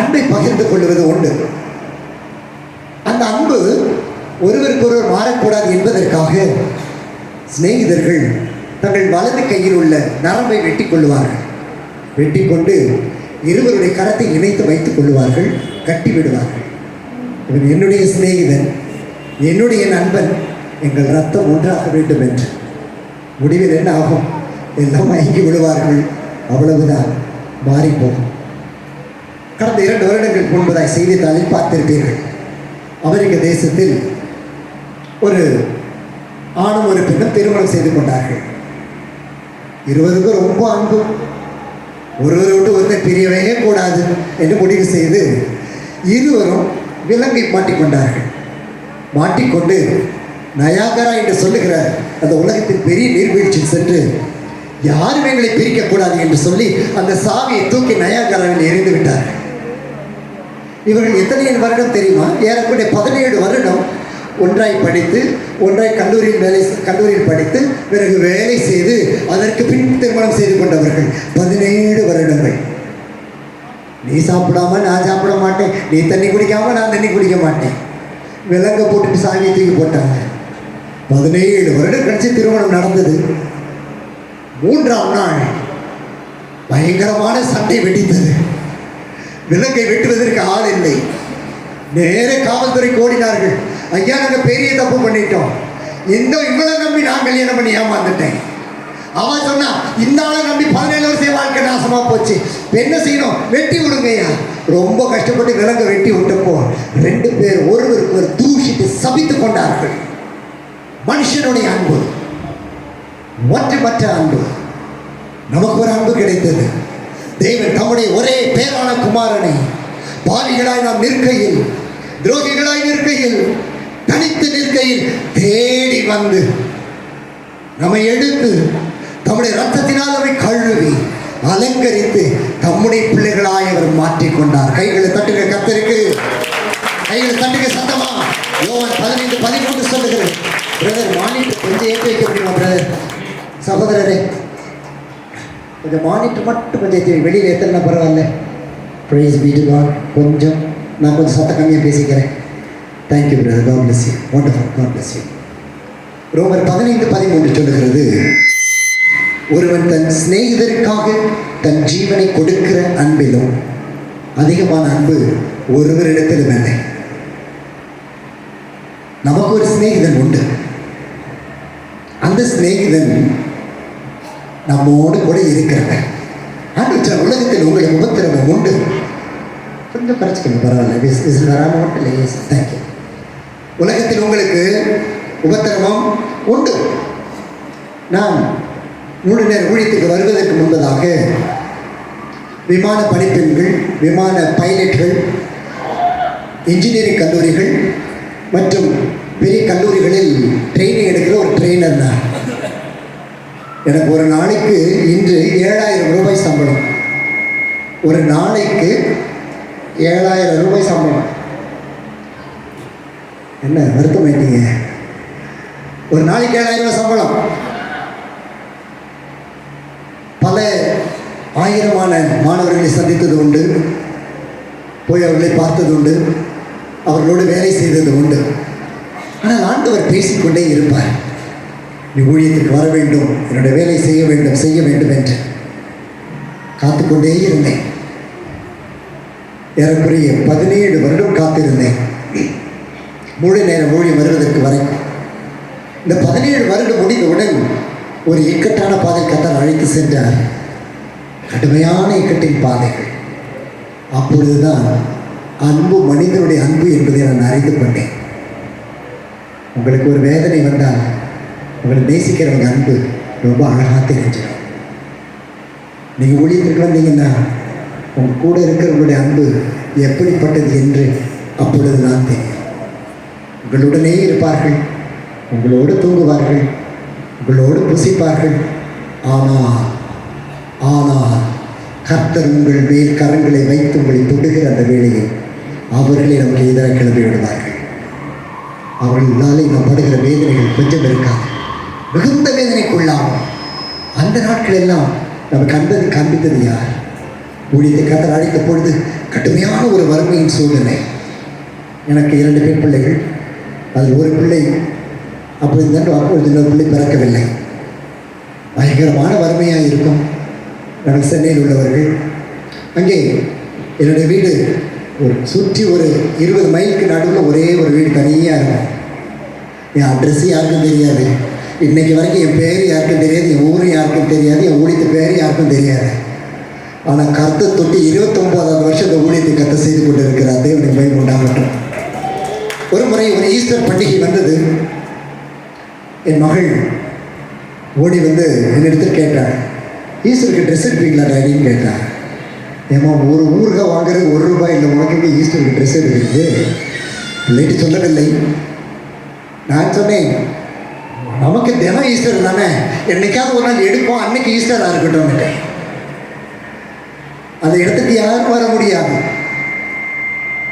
அன்பை பகிர்ந்து கொள்வது உண்டு. அந்த அன்பு ஒருவருக்கொருவர் மாறக்கூடாது என்பதற்காக சிநேகிதர்கள் தங்கள் வலது கையில் உள்ள நரம்பை வெட்டி கொள்ளுவார்கள். வெட்டி கொண்டு இருவருடைய கரத்தை இணைத்து வைத்துக் கொள்ளுவார்கள், கட்டி விடுவார்கள். இவன் என்னுடைய சிநேகிதன், என்னுடைய நண்பன், எங்கள் ரத்தம் ஒன்றாக வேண்டும் என்று. முடிவில் என்ன ஆகும்? எல்லாம் மயங்கி விடுவார்கள். அவ்வளவுதான், மாறிப்போகும். கடந்த 2 வருடங்கள் முன்பதாய் செய்தித்தாளில் பார்த்திருப்பீர்கள். அமெரிக்க தேசத்தில் ஒரு ஆணும் ஒரு பெண்ணும் திருமணம் செய்து கொண்டார்கள். இருவருக்கும் ரொம்ப அன்பு, ஒருவரை விட்டு ஒருத்தர் பிரியவே கூடாது என்று முடிவு செய்து இருவரும் விலங்கை மாட்டிக்கொண்டார்கள். மாட்டிக்கொண்டு நயாகரா என்று சொல்லுகிற அந்த உலகத்தின் பெரிய நீர்வீழ்ச்சி சென்று யாரும் எங்களை பிரிக்கக்கூடாது என்று சொல்லி அந்த சாவியை தூக்கி நயாகராவில் எறிந்து விட்டார்கள். இவர்கள் எத்தனை வருடம் தெரியுமா? ஏறக்குறைய 17 வருடம் ஒன்றாய் படித்து, ஒன்றாய் கல்லூரியில் படித்து, பிறகு வேலை செய்து அதற்கு பின் திருமணம் செய்து கொண்டவர்கள். 17 வருடங்கள். நீ சாப்பிடாம நான் சாப்பிட மாட்டேன், நீ தண்ணி குடிக்காம நான் தண்ணி குடிக்க மாட்டேன். விலங்க போட்டுட்டு சாவியை தூக்கி போட்டாங்க. 17 வருடம் கழிச்சு திருமணம் நடந்தது. 3ஆம் நாள் பயங்கரமான சண்டை வெடித்தது. விலங்கை வெட்டுவதற்கு ஆள் இல்லை. நேர காவல்துறைக்கு ஓடினார்கள். ஐயா, நாங்கள் பெரிய தப்பு பண்ணிட்டோம், இவளை நம்பி நான் கல்யாணம் பண்ணி ஏமாந்துட்டேன். அவன் சொன்னா இந்த ஆளை நம்பி 17 வருஷம் வாழ்க்கை நாசமா போச்சு, என்ன செய்யணும்? வெட்டி விடுங்கய்யா. ரொம்ப கஷ்டப்பட்டு விலங்கை வெட்டி விட்டப்போ 2 பேர் ஒருவருக்கு ஒரு தூஷித்து சபித்து கொண்டார்கள். மனுஷனுடைய அன்பு, ஒற்றுமற்ற அன்பு. நமக்கு ஒரு அன்பு கிடைத்தது. தேவன் தம்முடைய ஒரே பேரான குமாரனை பாவிகளாய் நாம் நிற்கையில், துரோகிகளாய் நிற்கையில், தனித்து நிற்கையில் தேடி வந்து நம்மை எடுத்து தம்முடைய ரத்தத்தினால் அவரை கழுவி அலங்கரித்து தம்முடைய பிள்ளைகளாய் அவர் மாற்றிக்கொண்டார். கைகளை தட்டுங்க கர்த்தருக்கு, கைகளை தட்டுங்க சத்தமா. யோவான் 15:13 சொல்லுகிறேன். பிரதர் மானிட்டர் கொஞ்சம் ஏற்றி வைக்க முடியுமா பிரதர்? சகோதரரே கொஞ்சம் மானிட்டர் மட்டும் கொஞ்சம் ஏற்றி, வெளியில் ஏற்றனா பரவாயில்ல. Praise be to God. கொஞ்சம் நான் கொஞ்சம் சத்தம் கம்மியாக பேசிக்கிறேன். Thank you brother, God bless you. Wonderful, God bless you. ரோமர் 15:13 சொல்லுகிறது, ஒருவன் தன் சிநேகிதருக்காக தன் ஜீவனை கொடுக்கிற அன்பிலும் அதிகமான அன்பு ஒருவரிடத்திலும் இல்லை. நமக்கு ஒரு சிநேகிதன் உண்டு. அந்த சிநேகிதன் நம்மோடு கூட இருக்கிறவன். ஆண்டு உலகத்தில் உங்களுக்கு உபத்திரவம் உண்டு. கொஞ்சம் குறைச்சிக்கணும், பரவாயில்ல, வராமல் மட்டும் இல்லை. தேங்க்யூ. உலகத்தில் உங்களுக்கு உபத்திரவம் உண்டு. நான் 3 நேர ஊழியத்துக்கு வருவதற்கு முன்பதாக விமான பணிப்பெண்கள், விமான பைலட்கள், இன்ஜினியரிங் கல்லூரிகள் மற்றும் பெரிய கல்லூரிகளில் ட்ரைனிங் எடுக்கிற ஒரு ட்ரெயினர் நான். எனக்கு ஒரு நாளைக்கு இன்று 7,000 ரூபாய் சம்பளம். ஒரு நாளைக்கு 7,000 ரூபாய் சம்பளம். என்ன வருத்தமாயிட்டீங்க? ஒரு நாளைக்கு 7,000 ரூபாய் சம்பளம். பல ஆயிரமான மாணவர்களை சந்தித்தது உண்டு, போய் அவர்களை பார்த்தது உண்டு, அவர்களோடு வேலை செய்தது உண்டு. ஆனால் ஆண்டவர் பேசிக்கொண்டே இருப்பார், நீ ஊழியத்துக்கு வர வேண்டும், என்னுடைய வேலை செய்ய வேண்டும் என்று. காத்துக்கொண்டே இருந்தேன். ஏறக்குறைய 17 வருடம் காத்திருந்தேன், முழு நேர ஊழியம் வருவதற்கு வரைக்கும். இந்த 17 வருடம் முடிந்தவுடன் ஒரு இக்கட்டான பாதை கர்த்தர் அழைத்து சென்றார். கடுமையான இக்கட்டின் பாதைகள். அப்பொழுதுதான் அன்பு மனிதனுடைய அன்பு என்பதை நான் அறிந்து கொண்டேன். உங்களுக்கு ஒரு வேதனை வந்தால் உங்களை நேசிக்கிறவங்க அன்பு ரொம்ப அழகாக தெரிஞ்சிடும். நீங்கள் ஊழியத்திற்கு வந்தீங்கன்னா உங்கள் கூட இருக்கிறவங்களுடைய அன்பு எப்படிப்பட்டது என்று அப்பொழுது தான் தெரியும். உங்களுடனே இருப்பார்கள், உங்களோடு தூங்குவார்கள், உங்களோடு புசிப்பார்கள். ஆனால் கர்த்தர் உங்கள் மேல் கரங்களை வைத்து உங்களை தொடுகிற அந்த வேளையை அவர்களே நமக்கு எதிராக கிளம்பி விடுவார்கள். அவர்களாலே நாம் படுகிற வேதனைகள் கொஞ்சம் இருக்காது, மிகுந்த வேதனைக்குள்ளாகும். அந்த நாட்கள் எல்லாம் நமக்கு காண்பித்தது யார்? ஊழியத்தை கர்த்தர் அழைத்த பொழுது கடுமையான ஒரு வறுமையின் சூழ்நிலை. எனக்கு 2 பெண் பிள்ளைகள், அதில் ஒரு பிள்ளை அப்பொழுது இன்னொரு பிள்ளை பிறக்கவில்லை. பயங்கரமான வறுமையாக இருக்கும். நாங்கள் சென்னையில் உள்ளவர்கள். அங்கே என்னுடைய வீடு சுற்றி ஒரு 20 மைலுக்கு நடுவில் ஒரே ஒரு வீடு தனியாக இருக்கும். என் அட்ரஸ் யாருக்கும் தெரியாது, இன்றைக்கி வரைக்கும் என் பேர் யாருக்கும் தெரியாது, என் ஊர் யாருக்கும் தெரியாது, என் ஊழியத்து பேர் யாருக்கும் தெரியாது. ஆனால் கர்த்தர் தொட்டி 29வது வருஷத்தை ஊழியத்தை கத்த செய்து கொண்டு இருக்கிறார். தேவனுடைய மகிமை உண்டாகட்டும். ஒரு முறை ஒரு ஈஸ்டர் பண்டிகை வந்தது. என் மகள் ஓடி வந்து என்னிடத்தில் கேட்டாள், ஈஸ்டருக்கு ட்ரெஸ் எடுப்பீங்களா டாடின்னு கேட்டாள். ஏமா ஒரு ஊருக்காக வாங்குறது ₹1 இல்லை, உனக்கு ஈஸ்டருக்கு ட்ரெஸ் எடுக்கிறது பிள்ளைட்டு சொல்லவில்லை. நான் சொன்னேன், நமக்கு தினம் ஈஸ்டர் தானே, என்னைக்காவது ஒரு நாள் எடுப்போம், அன்னைக்கு ஈஸ்டராக இருக்கட்டும். அந்த இடத்துக்கு யாரும் வர முடியாது.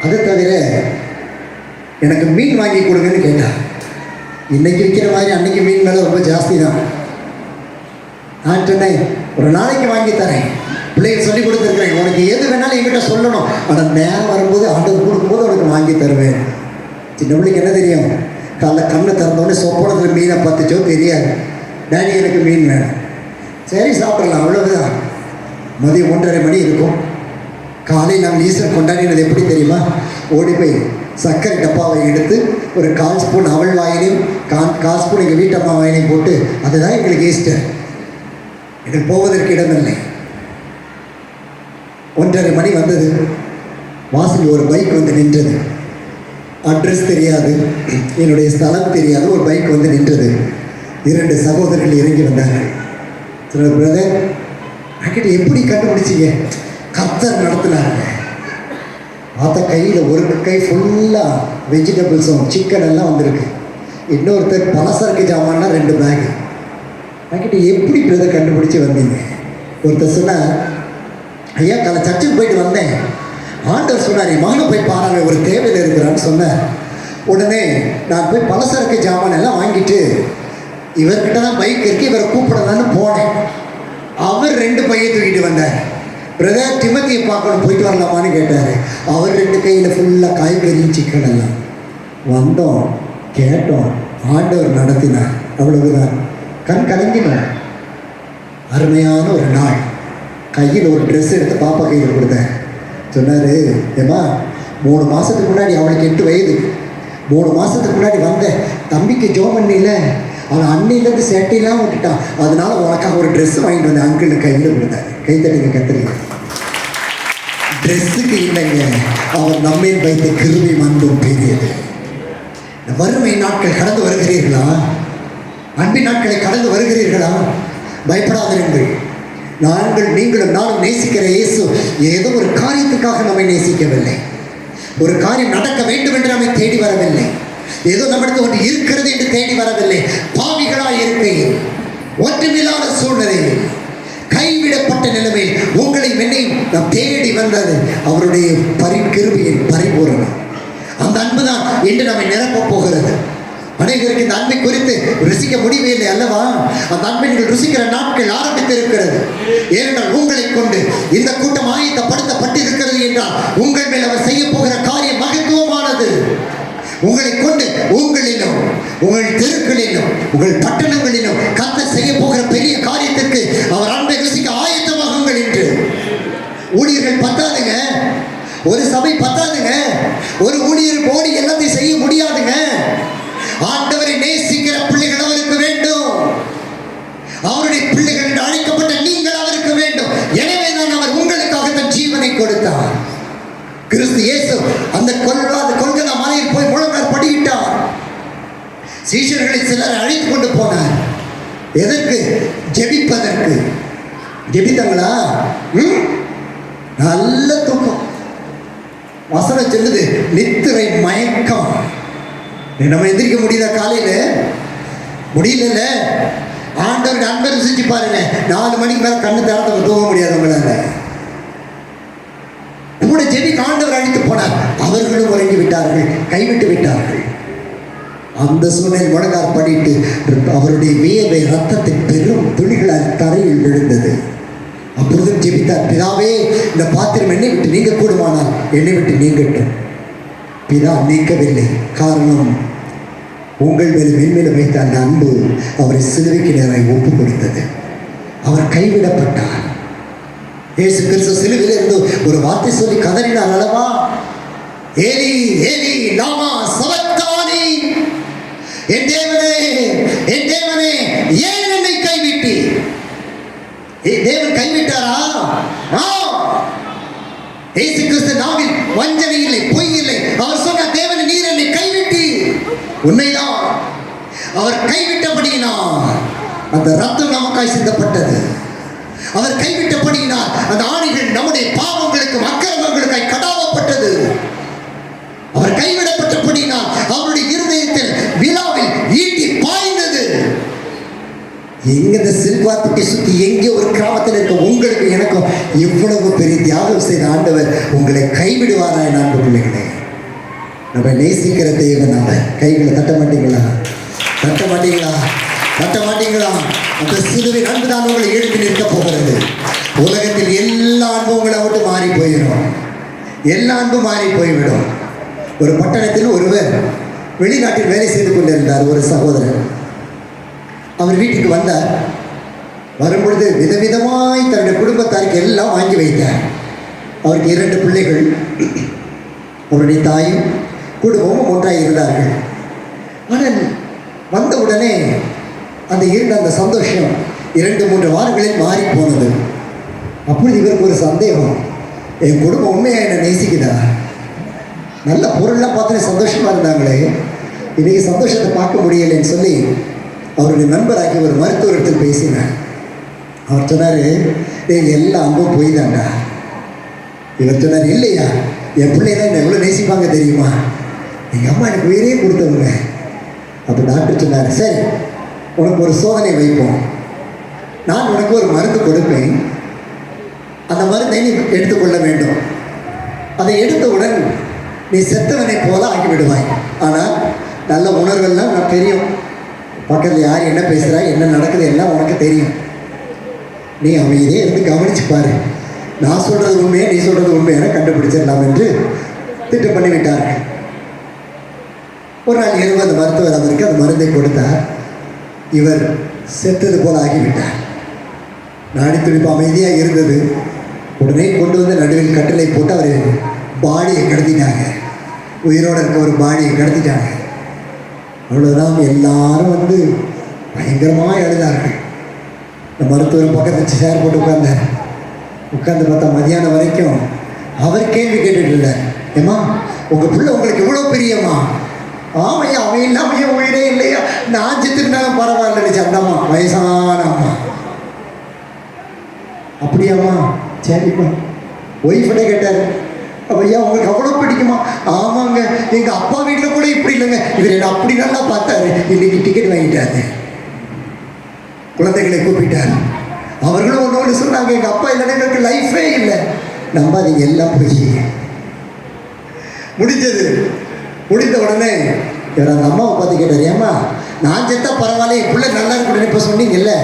அதை தவிர எனக்கு மீன் வாங்கி கொடுங்கன்னு கேட்டாள். இன்றைக்கி விற்கிற மாதிரி அன்றைக்கி மீன் மேலே ரொம்ப ஜாஸ்தி தான். நான் சொன்னேன், ஒரு நாளைக்கு வாங்கி தரேன், பிள்ளைகள் சொல்லி கொடுத்துருக்குறேன், உனக்கு எது வேணாலும் என்கிட்ட சொல்லணும், ஆனால் நேரம் வரும்போது ஆண்டவர் கொடுக்கும்போது உனக்கு வாங்கி தருவேன். சின்ன பிள்ளைக்கு என்ன தெரியும்? காலைல கண்ணை திறந்தோடனே சொப்பனத்தில் மீனை பார்த்துச்சோ தெரியாது. டேடி எனக்கு மீன் வேணும், சரி சாப்பிடலாம், அவ்வளவுதான். மதியம் 1:30 மணி இருக்கும். காலையில் நாங்கள் ஈஸ்டர் கொண்டாடினது எப்படி தெரியுமா? ஓடி போய் சர்க்கரை டப்பாவை எடுத்து ஒரு 1/4 ஸ்பூன் அவள் வாயிலையும் 1/4 ஸ்பூன் எங்கள் வீட்டம்மா வாயிலையும் போட்டு, அதுதான் எங்களுக்கு ஈஸ்டர். எனக்கு போவதற்கு இடமில்லை. 1:30 மணி வந்தது. வாசல் ஒரு பைக் வந்து நின்றது. அட்ரஸ் தெரியாது, என்னுடைய ஸ்தலம் தெரியாது. ஒரு பைக் வந்து நின்றது. 2 சகோதரர்கள் இறங்கி வந்தார்கள். சில பிரதர் அங்கிட்ட எப்படி கண்டுபிடிச்சிங்க? கர்த்தர் நடத்துனாங்க. பார்த்த கையில் ஒரு கை ஃபுல்லாக வெஜிடபிள்ஸும் சிக்கன் எல்லாம் வந்திருக்கு. இன்னொருத்தர் பலசரக்கு ஜாமான்னா 2 பேகு. அங்கிட்ட எப்படி பிரதர் கண்டுபிடிச்சி வந்தீங்க? ஒருத்தர் சொன்னார், ஐயா காலை சர்ச்சுக்கு போயிட்டு வந்தேன், ஆண்டவர் சொன்னார் மகனை போய் பாருங்க, ஒரு தேவையில் இருக்கிறான்னு சொன்னார். உடனே நான் போய் பலசரக்கு ஜாமான் எல்லாம் வாங்கிட்டு இவர்கிட்ட தான் பைக் இருக்கு, இவரை கூப்பிடலான்னு போனேன். அவர் 2 பையை தூக்கிட்டு வந்தார். பிரதர் டிமத்தியை பார்க்கணும், போயிட்டு வரலாமான்னு கேட்டார். அவர் 2 கையில் ஃபுல்லாக காய்கறி சிக்கன் எல்லாம். வந்தோம், கேட்டோம், ஆண்டவர் நடத்தினார். அவ்வளவுதான். கண் கலங்கினோம். அருமையான ஒரு நாள். கையில் ஒரு ட்ரெஸ் எடுத்து பாப்பா கையில் கொடுத்தேன். சொன்னார், ஏம்மா 3 மாதத்துக்கு முன்னாடி அவளுக்கு 8 வயது, 3 மாதத்துக்கு முன்னாடி வந்தேன், தம்பிக்கு ஜோம் பண்ணியில, அவன் அன்னையிலேருந்து சேட்டையெல்லாம் விட்டுட்டான், அதனால உனக்காக ஒரு ட்ரெஸ் வாங்கிட்டு வந்தேன் அங்கிள் கையில் கொடுத்தாரு. கைத்தடிங்க கத்துறீங்க. ட்ரெஸ்ஸுக்கு இல்லைங்க, அவர் நம்மையில் வைத்த கிருபை மன்றும் பெரியது. வறுமை நாட்கள் கடந்து வருகிறீர்களா? அன்பின் நாட்களை கடந்து வருகிறீர்களா? பயப்படாதிருங்கள். நீங்களும் நானும் நேசிக்கிற இயேசு ஏதோ ஒரு காரியத்துக்காக நம்மை நேசிக்கவில்லை. ஒரு காரியம் நடக்க வேண்டும் என்று நம்மை தேடி வரவில்லை. ஏதோ நம்மிடத்தில் ஒன்று இருக்கிறது என்று தேடி வரவில்லை. பாவிகளாய் இருக்கையில், ஒற்றுமில்லாத சூழ்நிலையில், கைவிடப்பட்ட நிலைமையில் உங்களை என்னையும் நாம் தேடி வந்தது அவருடைய கிருபையின் பரிபூரணம். அந்த அன்பு தான் என்று நம்மை நிரப்ப போகிறது. அனைவருக்கு இந்த அன்பை குறித்து ருசிக்க முடியவே இல்லை அல்லவா? அந்த அன்பை நீங்கள் ருசிக்கிற நாட்கள் ஆரம்பித்திருக்கிறது. ஏனென்றால் உங்களை கொண்டு இந்த கூட்டம் ஆயத்தப்படுத்தப்பட்டிருக்கிறது என்றால் உங்கள் மேல் அவர் செய்ய போகிற காரியம் மகத்துவமானது. உங்களை கொண்டு உங்களிலும், உங்கள் தெருக்களிலும், உங்கள் பட்டணங்களிலும் கர்த்தர் செய்ய போகிற பெரிய காரியத்திற்கு அவர் அன்பை ருசிக்க ஆயத்தமாகுங்கள் என்று. ஊழியர்கள் பத்தாதுங்க, ஒரு சபை பத்தாதுங்க, ஒரு ஊழியர் போடி எல்லாத்தையும் செய்ய முடியாதுங்க. ஆண்டவரை நேசிக்கிற பிள்ளைகள் அவருக்கு வேண்டும். அவருடைய பிள்ளைகள் என்று அழைக்கப்பட்ட நீங்கள் அவருக்கு வேண்டும். எனவே தான் அவர் உங்களுக்காக தன் ஜீவனை கொடுத்தார். கிறிஸ்து இயேசு அந்த கொல்கதா மலையில் போய் முழங்கால் படியிட்டார். சீஷர்களை சிலர் அழைத்து கொண்டு போனார். எதற்கு? ஜெபிப்பதற்கு. ஜெபித்தாங்களா? நல்ல தூக்கம். வசனம் சொல்லுது நித்திரை மயக்கம். நம்ம எந்திரிக்க முடியுதா? காலையில முடியல. ஆண்டவர் அன்பை ருசிச்சு பாருங்க. 4 மணிக்கு மேல கண்ணு திறந்து தூங்க முடியாது உங்களால. கூட ஜெபிக்க ஆண்டவர் அழைத்து போனார். அவர்களும் உறங்கி விட்டார்கள், கைவிட்டு விட்டார்கள். அந்த சூழ்நிலை முழங்கார் படிட்டு அவருடைய வியர்வை ரத்தத்தின் பெரும் துளிகளால் தரையில் விழுந்தது. அப்பொழுதும் ஜெபித்தார், பிதாவே இந்த பாத்திரம் என்னை விட்டு நீங்க கூடுமானால் என்னை விட்டு நீங்கட்டும். பிதா நீக்கவில்லை. காரணம், உங்கள் மேல் மென்மேலும் வைத்த அந்த அன்பு அவரை சிலுவைக்கு நேராக ஒப்பு கொடுத்தது. அவர் கைவிடப்பட்டார். இயேசு கிறிஸ்து சிலுவையில் இருந்து ஒரு வார்த்தை சொல்லி கதறினார் அல்லவா? ஏலி ஏலி லாமா சபக்தானி, என் தேவனே என் தேவனே ஏன் என்னை கைவிட்டி? தேவன் கைவிட்டாரா? இயேசு கிறிஸ்து நாவில் வஞ்சனை இல்லை, பொய் இல்லை. அவர் சொன்ன தேவன் நீர் என்னை கைவிட்டி. உண்மைதான். அவர் கைவிட்டபடியினால் அந்த ரத்தம் நமக்காய் சிந்தப்பட்டது. அவர் கைவிட்டபடியினால் அந்த ஆணிகள் நம்முடைய பாவங்களுக்கும் அக்கிரமங்களுக்காய் கடாவப்பட்டது. அவர் கைவிடப்பட்டபடியினால் அவருடைய இருதயத்தில் விழாவில் ஈட்டி பாய்ந்தது. எங்க இந்த சில்வாத்துக்கு சுத்தி எங்கே ஒரு கிராமத்தில் இருக்க உங்களுக்கு எனக்கும் எவ்வளவு பெரிய தியாகம் செய்த ஆண்டவர் உங்களை கைவிடுவாரா? அன்பு பிள்ளைகளே, நம்ம நேசிக்கிற தேவன் அவர். கைகளை தட்ட மாட்டீங்களா? தட்ட மாட்டீங்களா? தட்ட மாட்டீங்களா? அந்த சிலுவை அன்பு தான் உங்களை எழுப்பி நிற்க போகிறது. உலகத்தில் எல்லா அன்பும் உங்களை விட்டு மாறி போயிடும். எல்லா அன்பும் மாறி போய்விடும். ஒரு பட்டணத்தில் ஒருவர் வெளிநாட்டில் வேலை செய்து கொண்டிருந்தார். ஒரு சகோதரர் அவர் வீட்டுக்கு வந்தார். வரும்பொழுது விதவிதமாய் தன்னுடைய குடும்பத்தாருக்கு எல்லாம் வாங்கி வைத்தார். அவருக்கு 2 பிள்ளைகள். அவருடைய தாயும் குடும்பமும் ஒன்றாக இருந்தார்கள். ஆனால் வந்த உடனே அந்த இருந்த அந்த சந்தோஷம் 2-3 வாரங்களில் மாறி போனது. அப்பொழுது இவருக்கு ஒரு சந்தேகம், என் குடும்பம் உண்மையாக என்னை நேசிக்குதா? நல்ல பொருள்லாம் பார்த்து சந்தோஷமாக இருந்தாங்களே, இன்றைக்கி சந்தோஷத்தை பார்க்க முடியலைன்னு சொல்லி அவருடைய நண்பராகி ஒரு மருத்துவத்தில் பேசினார். அவர் சொன்னார், எல்லா அன்பும் போய் தாண்டா. இவர் சொன்னார், இல்லையா, என் பிள்ளைதான் என்ன எவ்வளோ நேசிப்பாங்க தெரியுமா? எங்கள் அம்மா எனக்கு உயிரே கொடுத்தவங்க. அப்போ டாக்டர் சொன்னார், சரி உனக்கு ஒரு சோதனை வைப்போம். நான் உனக்கு ஒரு மருந்து கொடுப்பேன். அந்த மருந்தை நீ எடுத்துக்கொள்ள வேண்டும். அதை எடுத்தவுடன் நீ செத்தவனை போல ஆகிவிடுவாய். ஆனால் நல்ல உணர்வெல்லாம் நான் தெரியும். பக்கத்தில் யார் என்ன பேசுகிறா, என்ன நடக்குது எல்லாம் உனக்கு தெரியும். நீ அமைதியே இருந்து கவனிச்சு பாரு. நான் சொல்கிறது உண்மையை, நீ சொல்கிறது உண்மையான கண்டுபிடிச்சிடலாம் என்று திட்டம் பண்ணிவிட்டார்கள். ஒரு நாள் இரவு அந்த மருத்துவர் அவருக்கு அந்த மருந்தை கொடுத்தார். இவர் செத்தது போல ஆகிவிட்டார். நாடி துடிப்பு அமைதியாக இருந்தது. உடனே கொண்டு வந்து நடுவில் கட்டளை போட்டு அவர் பாடியை கடத்திட்டாங்க. உயிரோடு இருக்க ஒரு பாடியை கடத்திட்டாங்க. அவ்வளோதான். எல்லாரும் வந்து பயங்கரமாக எழுதார்கள். இந்த மருத்துவர் பக்கத்து சேர் போட்டு உட்கார்ந்தார். உட்கார்ந்து பார்த்தா மதியானம் வரைக்கும் அவர் கேள்வி கேட்டுட்டு இருந்தார். ஏம்மா உங்கள் பிள்ளை உங்களுக்கு எவ்வளோ பெரியம்மா? ஆமையா, அவன் இல்லாமையா உயிரே இல்லையா? நான் செத்துருந்தாலும் பரவாயில்ல. அந்த அம்மா வயசான அம்மா. அப்படியாம்மா? சரிப்பா. ஒய்ஃபுடே கேட்டார், ஐயா உங்களுக்கு அவ்வளோ பிடிக்குமா? ஆமாங்க, எங்கள் அப்பா வீட்டில் கூட இப்படி இல்லைங்க. இவர் என்ன அப்படி நல்லா பார்த்தாரு. இன்னைக்கு டிக்கெட் வாங்கிட்டாரு. குழந்தைகளை கூப்பிட்டார். அவர்களும் ஒன்று சொன்னாங்க, எங்கள் அப்பா இல்லைன்னா எங்களுக்கு லைஃபே இல்லை. நம்பாதீங்க, எல்லாம் போய் முடிஞ்சது. முடிந்த உடனே இவர் அந்த அம்மாவை பார்த்து கேட்டார், ஏம்மா நான் செத்தா பரவாயில்ல, என் பிள்ளை நல்லா இருக்கணும்னு இப்போ சொன்னீங்கல்ல.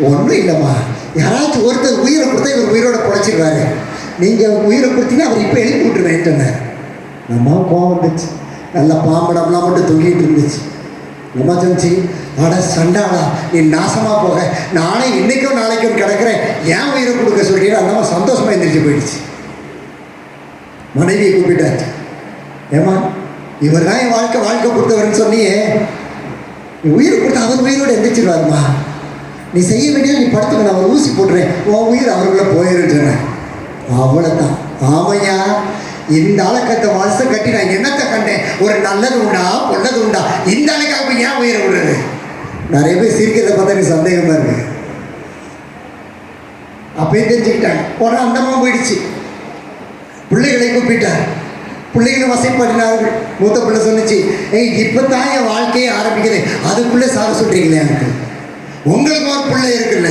ஒன்றும் இல்லைம்மா, யாராச்சும் ஒருத்தர் உயிரை கொடுத்தா இவர் உயிரோட குறைச்சிடுவாரு. நீங்கள் உயிரை கொடுத்தீங்கன்னா அவர் இப்போ எழுப்பி விட்டுருவேன் சொன்னார். நம்ம கோவம் வந்துச்சு. நல்லா பாம்படம்லாம் மட்டும் தொங்கிட்டு இருந்துச்சு. நம்ம சொன்னிச்சு, அட சண்டாளா, நீ நாசமாக போக, நானே இன்றைக்கும் நாளைக்கும் கிடக்கிறேன், ஏன் உயிரை கொடுக்க சொல்கிறீங்க? அந்த மாதிரி சந்தோஷமாக எந்திரிச்சு போயிடுச்சு. மனைவியை கூப்பிட்டாச்சு, ஏமா இவர் தான் என் வாழ்க்கை கொடுத்தவர்னு சொன்னியே, நீ உயிரை கொடுத்த அவர் உயிரோடு எந்திரிச்சிருவாருமா. நீ செய்ய வேண்டியது நீ படுத்துக்க, நான் ஒரு ஊசி போட்டுறேன், உன் உயிர் அவருக்குள்ளே போயிருன்னு சொன்னேன். அவ்வளோதான். ஆமையா, இந்த ஆளக்கத்தை வருஷம் கட்டி நான் என்னத்தை கண்டேன்? ஒரு நல்லது உண்டா பொல்லது உண்டா? இந்த ஆளுக்காக ஏன் உயிரை விடுறது? நிறைய பேர் சிரிக்கிறத பார்த்தா எனக்கு சந்தேகமாக இருக்கு. அப்பயே தெரிஞ்சுக்கிட்டாங்க. உடனே அந்த அம்மா போயிடுச்சு. பிள்ளைகளை கூப்பிட்டார். பிள்ளைகளும் வசைப்படினார்கள். மூத்த பிள்ளை சொன்னிச்சு, ஏய் இப்போ தான் என் வாழ்க்கையை ஆரம்பிக்கிறேன், அதுக்குள்ளே சாக சொல்கிறீங்களே எனக்கு, உங்களுக்கு ஒரு பிள்ளை இருக்குல்ல.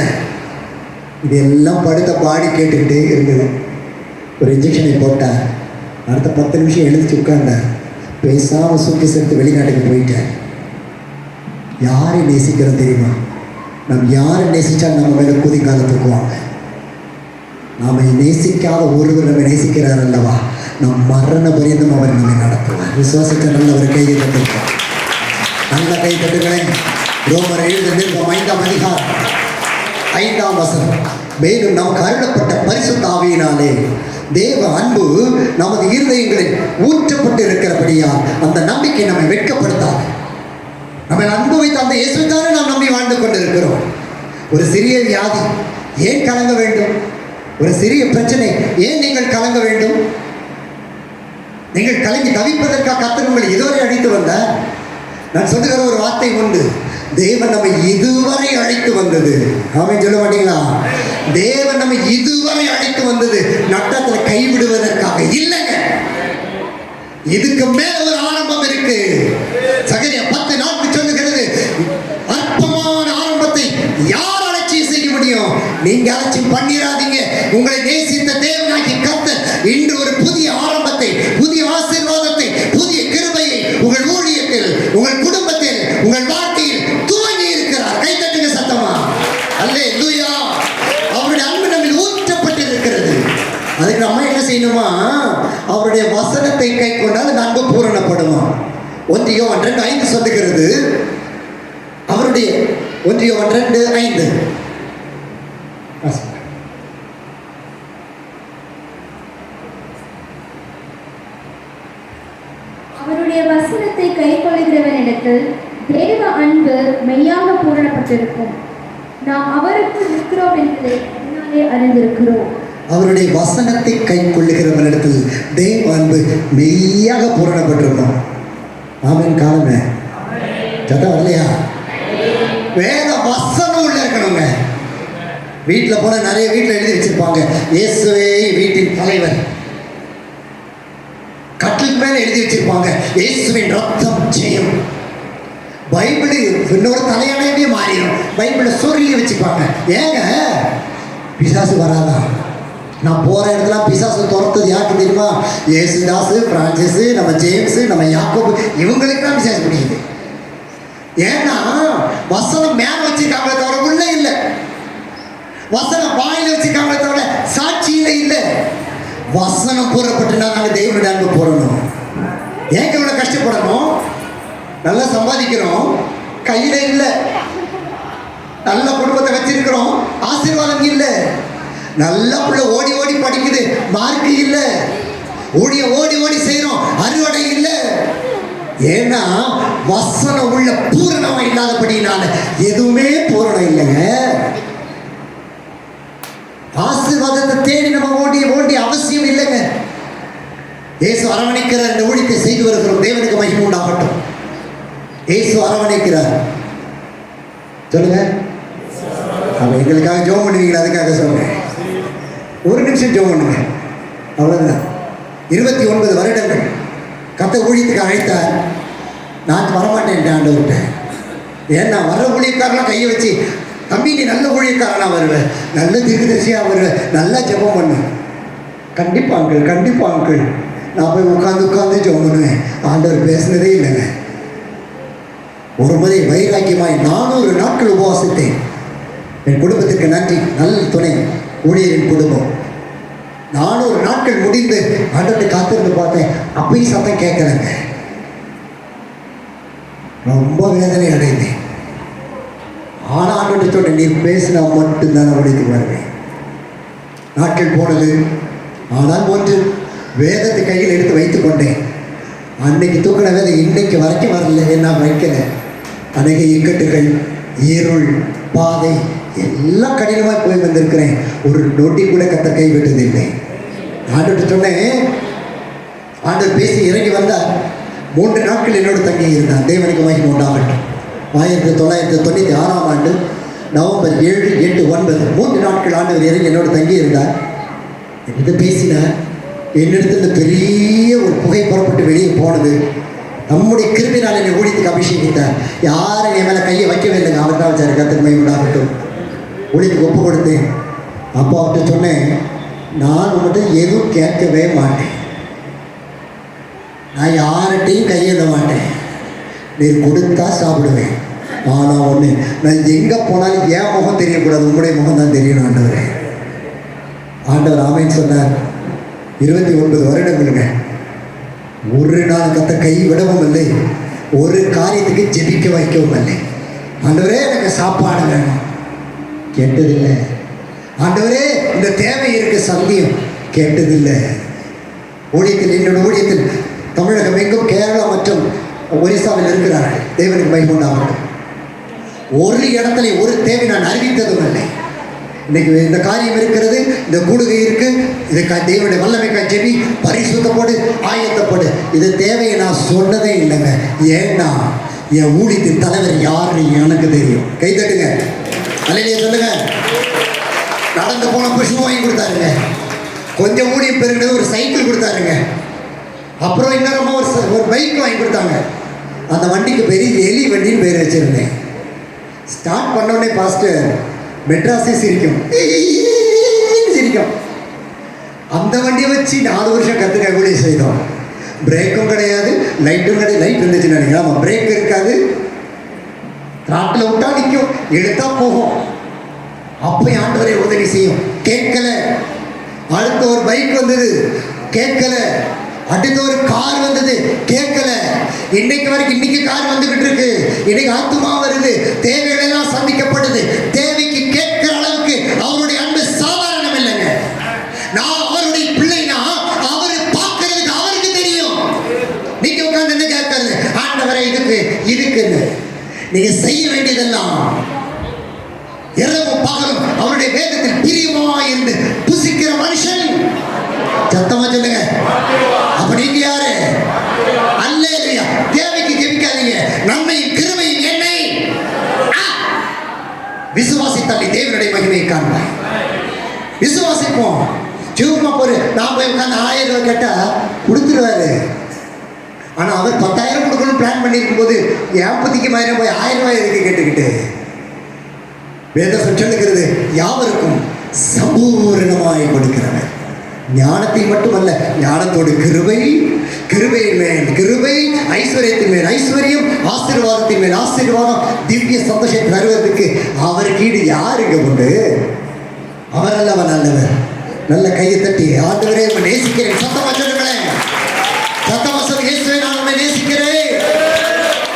இதெல்லாம் படுத்த பாடி கேட்டுக்கிட்டே இருந்தது. ஒரு இன்ஜெக்ஷனை போட்டார். அடுத்த 10 நிமிஷம் எழுந்துச்சு உட்கார்ந்தார். பேசாமல் சுற்றி சேர்த்து வெளிநாட்டுக்கு போயிட்டார். யாரை நேசிக்கிறோம் தெரியுமா? நம்ம யாரை நேசித்தா நம்ம மேலே குதிக்கால தூக்குவாங்க. நாம் நேசிக்காத ஒருவர் நம்ம நேசிக்கிறார் அல்லவா, நம் மரண பரியந்தம் அவர் நம்மை நடத்துவார். விசுவாசத்தை நல்லவர் கையை தட்டுவார். நல்ல கை தட்டுங்களேன். ரோமர் 5:5 அதிகாரம் 5ஆம் வசனம். மேலும் நமக்கு அருளப்பட்ட பரிசுத்த ஆவியினாலே தேவ அன்பு நமது இருதயங்களில் ஊற்றப்பட்டு இருக்கிறபடியால் அந்த நம்பிக்கை நம்மை வெட்கப்படுத்தாது. நம்ம அன்பு வைத்த அந்த இயேசுதானே நாம் நம்பி வாழ்ந்து கொண்டிருக்கிறோம். ஒரு சிறிய வியாதி ஏன் கலங்க வேண்டும்? ஒரு சிறிய பிரச்சனை ஏன் நீங்கள் கலங்க வேண்டும்? நீங்கள் கலங்கி தவிப்பதற்காக கர்த்தர் உங்களை இதுவரை அழைத்து வந்தார். நான் சொல்லுகிற ஒரு வார்த்தை உண்டு, தேவன் நம்மை இதுவரை அழைத்து வந்தது. ஆமென் சொல்ல மாட்டீங்களா? தேவன் நம்மை இதுவரை அழைத்து வந்தது நட்டத்தில் கைவிடுவதற்காக இல்லைங்க. இதுக்கு மேல ஒரு ஆரம்பம் இருக்கு. சகரியா 10:4 சொல்லுகிறது, அற்பமான ஆரம்பத்தை யார் அலட்சியம் செய்ய முடியும்? நீங்க அலட்சியம் பண்ணிடாதீங்க. உங்களை நேசித்த தேவனாகி கர்த்தர் இன்று ஒரு புதிய ஆரம்பத்தை, புதிய ஆசீர்வாதத்தை, புதிய கிருபையை உங்கள் ஊழியத்தில், உங்கள் குடும்பத்தில், உங்கள் வாழ்க்கையில் துவங்கி இருக்கிறார். கை தட்டுங்க சத்தமா. அல்லேலூயா. அவருடைய அன்பு நம்மில் ஊற்றப்பட்டு இருக்கிறது. அதுக்கு நம்ம என்ன செய்யணுமா? அவருடைய வசனத்தை கை கொண்டால் அந்த அன்பு பூரணப்படுமா. 1 யோவான் 2:5 சொல்லுகிறது. அவருடைய 1 யோவான் 2:5 அவருடைய வசனத்தை கைக்கொள்கிறவனிடத்தில் தேவ அன்பு மெய்யாக பூரணப்பட்டிருக்கும். நாம் அவருக்கு இருக்கிறோம் என்பதை முன்னாலே அறிந்திருக்கிறோம். அவருடைய வசனத்தை கை கொள்ளுகிறவனிடத்தில் தேவ அன்பு மெய்யாக பூரணப்பட்டிருக்கும். ஆமென். காலமே சத்தம் வரலையா? வேத வசனம் உள்ள இருக்கணுங்க. வீட்டில் போன நிறைய வீட்டில் எழுதி வச்சிருப்பாங்க, இயேசுவே வீட்டின் தலைவர். கட்டிலுக்கு மேலே எழுதி வச்சிருப்பாங்க, இயேசுவின் ரத்தம் ஜெயம். பைபிள் இன்னொரு தலையணையவே மாறிடும். பைபிளை சொல்லி வச்சுப்பாங்க. ஏங்க பிசாசு வராதா? நான் போகிற இடத்துல பிசாசு துரத்துது யாருக்கு தெரியுமா? ஏசுதாசு, பிரான்சிஸு, நம்ம ஜேம்ஸு, நம்ம யாக்கோபு, இவங்களுக்குலாம் பிசாசு பிடிக்குது. ஏன்னா வசனம் மேல வச்சிருக்காங்களே தவிர உள்ள இல்லை. வசனம் வாயில வச்சிருக்காங்களே தவிர சாட்சியில இல்லை. வசனம் பூரப்பட்டுனா நாங்கள் தெய்வனுடைய அன்பு போடணும். ஏங்க இவ்வளோ கஷ்டப்படணும்? நல்லா சம்பாதிக்கிறோம், கையில இல்லை. நல்ல குடும்பத்தை வச்சிருக்கிறோம், ஆசீர்வாதம் இல்லை. நல்ல பிள்ளை ஓடி ஓடி படிக்குது, மார்க்கு இல்லை. ஓடி ஓடி செய்யறோம், அறுவடை இல்லை. ஏன்னா வசனம் உள்ள பூரணமா இல்லாதபடினால எதுவுமே பூரணம் இல்லைங்க. ஆசீர்வாதத்தை தேடி நம்ம ஓடி அவசியம் இல்லைங்க. இயேசு அரவணைக்கிற இந்த ஊழியத்தை செய்து வருகிறோம். தேவனுக்கு மகிமை உண்டாகட்டும். இயேசு அரவணைக்கிறார். சொல்லுங்க. அவன் எங்களுக்காக ஜெபம் பண்ணுவீங்களா? அதுக்காக சொல்றேன். ஒரு நிமிஷம் ஜெபம் பண்ணுங்க, அவ்வளவுதான். 29 வருடங்கள் கர்த்தர் ஊழியத்துக்கு அழைத்தார். நான் வரமாட்டேன் ஆண்டவர்கிட்ட. ஏன்னா வர்ற ஊழியக்காரெல்லாம் கையை வச்சு, தம்பி நீ நல்ல ஊழியக்காரனா வருவேன், நல்ல தீர்க்கதரிசியாக வருவேன், நல்லா ஜெபம் பண்ணு. கண்டிப்பா அங்கிள். நான் போய் உட்காந்து ஜெபம் பண்ணுவேன். ஆண்டவர் பேசுனதே இல்லைங்க. ஒரு முறை வைராக்கியமாய் 400 நாட்கள் உபவாசித்தேன். என் குடும்பத்திற்கு நன்றி. நல்ல துணை ஊழியரின் குடும்பம். 400 நாட்கள் முடிந்து ஆண்டவர்கிட்ட காத்திருந்து பார்த்தேன். அப்பயும் சத்தம் கேட்கலங்க. ரொம்ப வேதனை அடைந்தேன். ஆனால் ஆண்டவர்கிட்ட சொன்னேன், நீ பேசினா மட்டும்தான் உடைத்து வருவேன். நாட்கள் போனது. ஆனால் ஒன்று வேதத்தை கையில் எடுத்து வைத்துக் கொண்டேன். அன்னைக்கு தூக்கின வேதை இன்னைக்கு வரைக்கும் வரல. நான் வைக்கல. அநேக இக்கட்டுகள், இருள், பாதை எல்லாம் கடினமாக போய் வந்திருக்கிறேன். ஒரு நொட்டி கூட கர்த்தர் கைவிட்டதில்லை. ஆண்டவர்கிட்ட சொன்னேன். ஆண்டவர் பேசி இறங்கி வந்தார். 3 நாட்கள் என்னோடு தங்கி இருந்தார். தேவனுக்கு மகிமை உண்டாகட்டும். 1996ஆம் ஆண்டு நவம்பர் 7, 8, 9 3 நாட்கள் ஆண்டவர் இறங்கி என்னோட தங்கி இருந்தார். என்னிடம் பேசினார். என்னிடத்துல பெரிய ஒரு புகை புறப்பட்டு வெளியே போனது. நம்முடைய கிருபினால் என்னை ஊழியத்துக்கு அபிஷேகித்தார். யாரும் என் மேலே கையை வைக்கவே இல்லைங்க. அவர் தான் வச்சார். கர்த்தருக்கு மகிமை உண்டாகட்டும். ஊழியத்துக்கு ஒப்பு கொடுத்தேன். அப்பா அவர்கிட்ட சொன்னேன், நான் உங்கள்கிட்ட எதுவும் கேட்கவே மாட்டேன். நான் யார்கிட்டையும் கையெழுத மாட்டேன். நீ கொடுத்தா சாப்பிடுவேன். ஆனால் ஒன்று, நான் எங்கே போனாலும் என் முகம் தெரியக்கூடாது, உங்களுடைய முகம் தான் தெரியணும் ஆண்டவரே. ஆண்டவர் ஆமைன்னு சொன்னார். 29 வருடங்களுங்க. ஒரு நாள் கத்த கை விடவும் இல்லை, ஒரு காரியத்துக்கு ஜெபிக்க வைக்கவும் இல்லை. ஆண்டவரே எனக்கு சாப்பாடு வேணும், கேட்டதில்லை. ஆண்டவரே இந்த தேவை இருக்கு, சந்தியம், கேட்டதில்லை. ஊழியத்தில், என்னோட ஊழியத்தில் தமிழகம் எங்கும் கேரளா மற்றும் ஒரிசாவில் இருக்கிறார்கள். தேவனுக்கு மகிமை உண்டாகட்டும். ஒரு இடத்துல ஒரு தேவை நான் அறிவித்ததும் இல்லை. இன்னைக்கு இந்த காரியம் இருக்கிறது, இந்த கூடுகை இருக்கு, இதுக்கா தேவனுடைய வல்லமைக்காய் ஜெபி, பரிசுத்தப்படு, ஆயத்தப்படு. இது தேவையை நான் சொன்னதே இல்லைங்க. ஏன்னா என் ஊழியத்தின் தலைவர் யாருன்னு எனக்கு தெரியும். கை தட்டுங்க, அல்லையே சொல்லுங்க. நடந்து போன புஷ்பு வாங்கி கொடுத்தாருங்க. கொஞ்சம் ஊழியம் பெருங்கிறது ஒரு சைக்கிள் கொடுத்தாருங்க. அப்புறம் இன்னொரு ஒரு பைக் வாங்கி கொடுத்தாங்க. அந்த வண்டிக்கு பெரிய எலி வண்டின்னு பேர் வச்சிருந்தேன். ஸ்டார்ட் பண்ணோடனே பாஸ்டர் மெட்ராஸே சிரிக்கும். அந்த வண்டியை வச்சு 4 வருஷம் கற்றுக்க ஊழியம் செய்தோம். பிரேக்கும் கிடையாது, லைட்டும் கிடையாது. லைட் இருந்துச்சுன்னு நினைக்கிறேன். ஆமாம், பிரேக் இருக்காது. த்ராட்டில் விட்டா நிற்கும், எடுத்தா போகும். அப்போ ஆண்டவரை உதவி செய்யும். கேட்கல. அடுத்த ஒரு பைக் வந்தது, கேட்கல. அடுத்த ஒரு கார் வந்தது, கேட்கல. இன்னைக்கு வரைக்கும் இன்னைக்கு கார் வந்துகிட்டு இருக்கு. இன்னைக்கு ஆத்துமா வருது, தேவைகள் எல்லாம் சந்திக்கப்படுது. தேவைக்கு கேட்கிற அளவுக்கு அவருடைய அன்பு சாதாரணம் இல்லைங்க. நான் அவருடைய பிள்ளைனா அவரு பார்க்கறதுக்கு அவருக்கு தெரியும். நீங்க உட்கார்ந்து என்ன கேட்கறது, ஆண்டவரை இதுக்குன்னு நீங்க செய்ய வேண்டியதெல்லாம் இரவும் பகலும் அவருடைய வேதத்தில் பிரியமா இருந்து புசிக்கிற மனுஷன். சத்தமா சொல்லுங்க. அப்ப நீங்க யாரு? அல்லேலூயா. தேவைக்கு ஜெபிக்காதீங்க, நன்மையும் கிருபையும் என்னை விசுவாசித்தாலே தேவனுடைய மகிமையை காண்பாய். விசுவாசிப்போம். சும்மா போரு நான் போய் உட்காந்து 1000 ரூபாய் கேட்டா கொடுத்துருவாரு. ஆனா அவர் 10,000 கொடுக்கணும் பிளான் பண்ணிருக்கும் போது என் புத்திக்கு மாதிரி போய் 1000 ரூபாய் எதுக்கு கேட்டுக்கிட்டு? வேதம் சொல்லுகிறது, யாவருக்கும் சம்பூரணமாய் கொடுக்கிறவர். ஞானத்தை மட்டுமல்ல, ஞானத்தோடு கிருபை, கிருபையின் மேல் கிருபை, ஐஸ்வர்யத்தின் மேல் ஐஸ்வர்யம், ஆசீர்வாதத்தின் மேல் ஆசீர்வாதம், திவ்ய சந்தோஷத்தை தருவதற்கு அவருக்கு ஈடு யாருங்க உண்டு? அவர் அல்லவன் நல்லவர். நல்ல கையை தட்டி ஆண்டவரே உம்மை நேசிக்கிறேன் சத்தமா சொல்லுங்களேன். சத்தமா சொல்லு, இயேசுவே நான் உம்மை நேசிக்கிறேன்.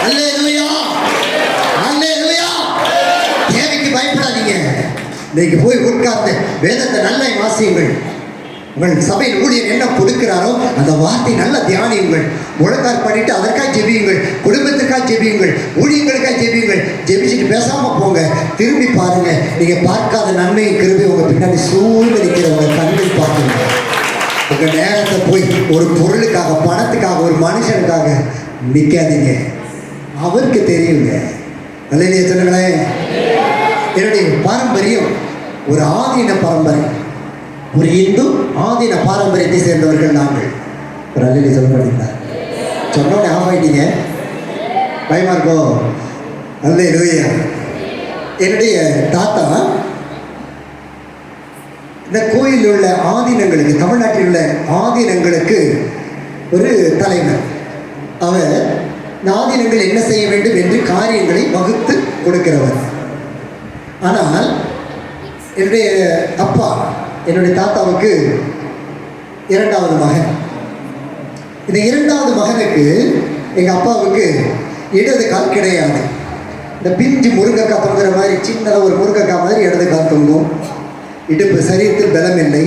அல்லேலூயா, அல்லேலூயா. தேவைக்கு பயப்படாதீங்க. இன்னைக்கு போய் உட்கார்ந்து வேதத்தை நல்ல வாசியுங்கள். உங்கள் சபையில் ஊழியர் என்ன கொடுக்கிறாரோ அந்த வார்த்தை நல்ல தியானியுங்கள். முழக்கார் பண்ணிட்டு அதற்காக ஜெபியுங்கள், குடும்பத்துக்காக ஜெபியுங்கள், ஊழியங்களுக்காக ஜெபியுங்கள். ஜெபிச்சுட்டு பேசாம போங்க. திரும்பி பாருங்க, நீங்க பார்க்காத நன்மையும் கிருபை உங்க பின்னாடி சூழ்ந்து நிற்கிற உங்க கண்ணில் பார்க்குங்க. உங்க நேரத்தை போய் ஒரு பொருளுக்காக, பணத்துக்காக, ஒரு மனுஷனுக்காக நிற்காதீங்க. அவருக்கு தெரியுங்க. நல்ல சொல்லுங்களேன். என்னுடைய பாரம்பரியம் ஒரு ஆதீன பரம்பரை, ஒரு இந்து ஆதீன பாரம்பரியத்தை சேர்ந்தவர்கள் நாங்கள். ஒரு அல்லி சொல்ல மாட்டீங்களா? சொன்னோடனே ஆஃப் ஆகிட்டீங்க, பயமா இருக்கோ? அல்லேலூயா. என்னுடைய தாத்தா இந்த கோயிலில் உள்ள ஆதீனங்களுக்கு, தமிழ்நாட்டில் உள்ள ஆதீனங்களுக்கு ஒரு தலைவர். அவர் இந்த ஆதீனங்கள் என்ன செய்ய வேண்டும் என்று காரியங்களை வகுத்து கொடுக்கிறவர். ஆனால் என்னுடைய அப்பா, என்னுடைய தாத்தாவுக்கு 2வது மகன். இந்த 2வது மகனுக்கு எங்கள் அப்பாவுக்கு இடது கால் கிடையாது. இந்த பிஞ்சு முருங்கைக்காய் தொங்குற மாதிரி, சின்னதாக ஒரு முருங்கைக்காய் மாதிரி இடது கால் தொங்கும். இடுப்பு சரீரத்தில் பலம் இல்லை.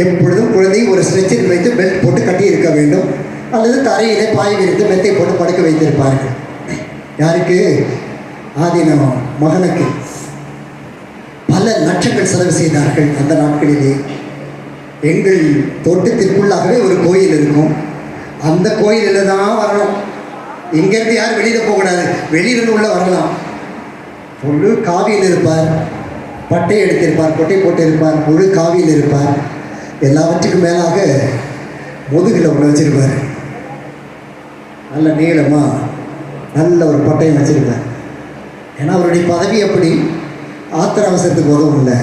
எப்பொழுதும் குழந்தை ஒரு ஸ்ட்ரெச்சரில் வைத்து பெல்ட் போட்டு கட்டி இருக்க வேண்டும், அல்லது தரையிலே பாய் விரித்து மெத்தை போட்டு படுக்க வைத்திருப்பார்கள். யாருக்கு? ஆதீன மகனுக்கு. பல லட்சங்கள் செலவு செய்தார்கள் அந்த நாட்களிலே. எங்கள் தோட்டத்திற்குள்ளாகவே ஒரு கோயில் இருக்கும். அந்த கோயிலில் தான் வரணும். இங்கேருந்து யாரும் வெளியில் போகக்கூடாது, வெளியிலிருந்து உள்ள வரலாம். முழு காவியில் இருப்பார், பட்டை எடுத்திருப்பார், கொட்டை போட்டு இருப்பார், முழு காவியில் இருப்பார். எல்லாவற்றுக்கும் மேலாக முதுகில் ஒன்று வச்சிருப்பார். நல்ல நீளமாக நல்ல ஒரு பட்டையும் வச்சிருப்பார். ஏன்னா அவருடைய பதவி அப்படி. ஆத்திர அவசரத்துக்கு உதவும் இல்லை.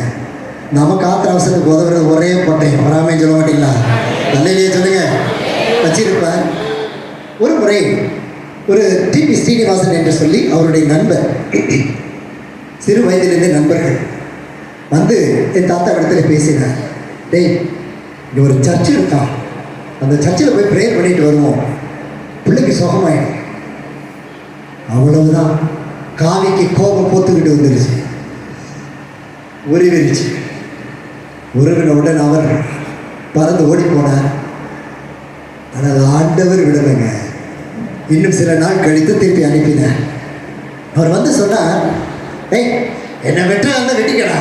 நமக்கு ஆத்திர அவசரத்துக்கு உதவுறது ஒரே பட்டயம். வராமே சொல்ல மாட்டீங்களா? நல்லையே சொல்லுங்க. வச்சிருப்பார். ஒரு முறை ஒரு டிபி ஸ்ரீனிவாசன் என்று சொல்லி அவருடைய நண்பர், சிறு வயதிலிருந்தே நண்பர்கள் வந்து என் தாத்தா இடத்துல பேசினார். டேய், இங்கே ஒரு சர்ச்சு இருக்கான், அந்த சர்ச்சில் போய் ப்ரேயர் பண்ணிட்டு வருவோம், பிள்ளைக்கு சுகமாயிடும். அவ்வளவுதான். காவிக்கு கோபம் போத்துக்கிட்டு வந்துருச்சு, உருவிருச்சு. உருவினவுடன் அவர் பறந்து ஓடி போனார். ஆனால் ஆண்டவர் விடலைங்க. இன்னும் சில நாள் கழித்து திருப்பி அனுப்பினார். அவர் வந்து சொன்னார், ஏய், என்னை வெட்ட அந்த வெட்டிக்கடா,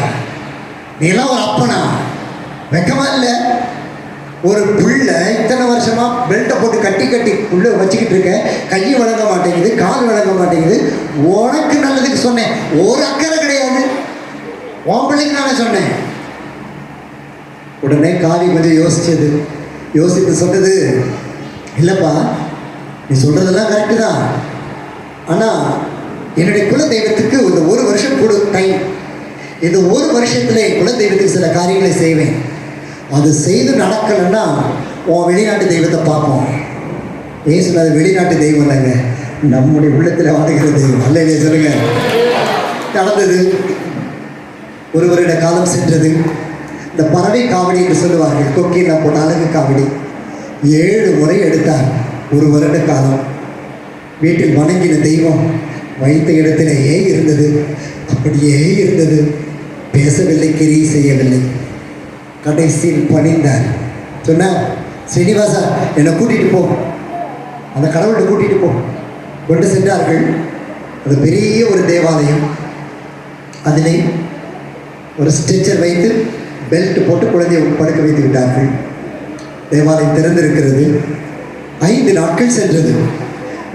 நீ எல்லாம் ஒரு அப்பனா, வெக்கமா இல்லை? ஒரு புள்ள இத்தனை வருஷமா பெல்ட்டை போட்டு கட்டி கட்டி புள்ள வச்சுக்கிட்டு இருக்க, கையை வழங்க மாட்டேங்குது, கால் வழங்க மாட்டேங்குது. உனக்கு நல்லதுக்கு சொன்னேன், ஒரு அக்கறை கிடையாது, உன் பிள்ளைக்கு நானே சொன்னேன். உடனே காவி கொஞ்சம் யோசித்து சொன்னது, இல்லைப்பா, நீ சொல்கிறதெல்லாம் கரெக்டு தான், ஆனால் என்னுடைய குலதெய்வத்துக்கு இந்த ஒரு வருஷம் கொடு டைம். இந்த ஒரு வருஷத்துல குலதெய்வத்துக்கு சில காரியங்களை செய்வேன். அது செய்து நடக்கலைன்னா உன் வெளிநாட்டு தெய்வத்தை பார்ப்போம். ஏன் சொன்ன அது வெளிநாட்டு தெய்வம் இல்லைங்க, நம்முடைய உள்ளத்தில் வாடுகிற தெய்வம். அல்லையே சொல்லுங்க. நடந்தது. ஒரு வருட காலம் சென்றது. இந்த பறவை காவடி என்று சொல்லுவார்கள், கொக்கியில் போட்ட அழகு காவடி 7 முறை எடுத்தார். ஒரு வருட காலம் வீட்டில் வணங்கின தெய்வம் வைத்த இடத்திலேயே இருந்தது, அப்படியே இருந்தது. பேசவில்லை, கிரி செய்யவில்லை. கடைசியில் பணிந்தார். சொன்னார், ஸ்ரீனிவாசா, என்னை கூட்டிகிட்டு போ, அந்த கடவுள்கிட்ட கூட்டிகிட்டு போ. கொண்டு சென்றார்கள். அது பெரிய ஒரு தேவாலயம். அதிலே ஒரு ஸ்ட்ரெச்சர் வைத்து பெல்ட் போட்டு குழந்தையை படுக்க வைத்து விட்டார்கள். தேவாலயம் திறந்திருக்கிறது. 5 நாட்கள் சென்றது.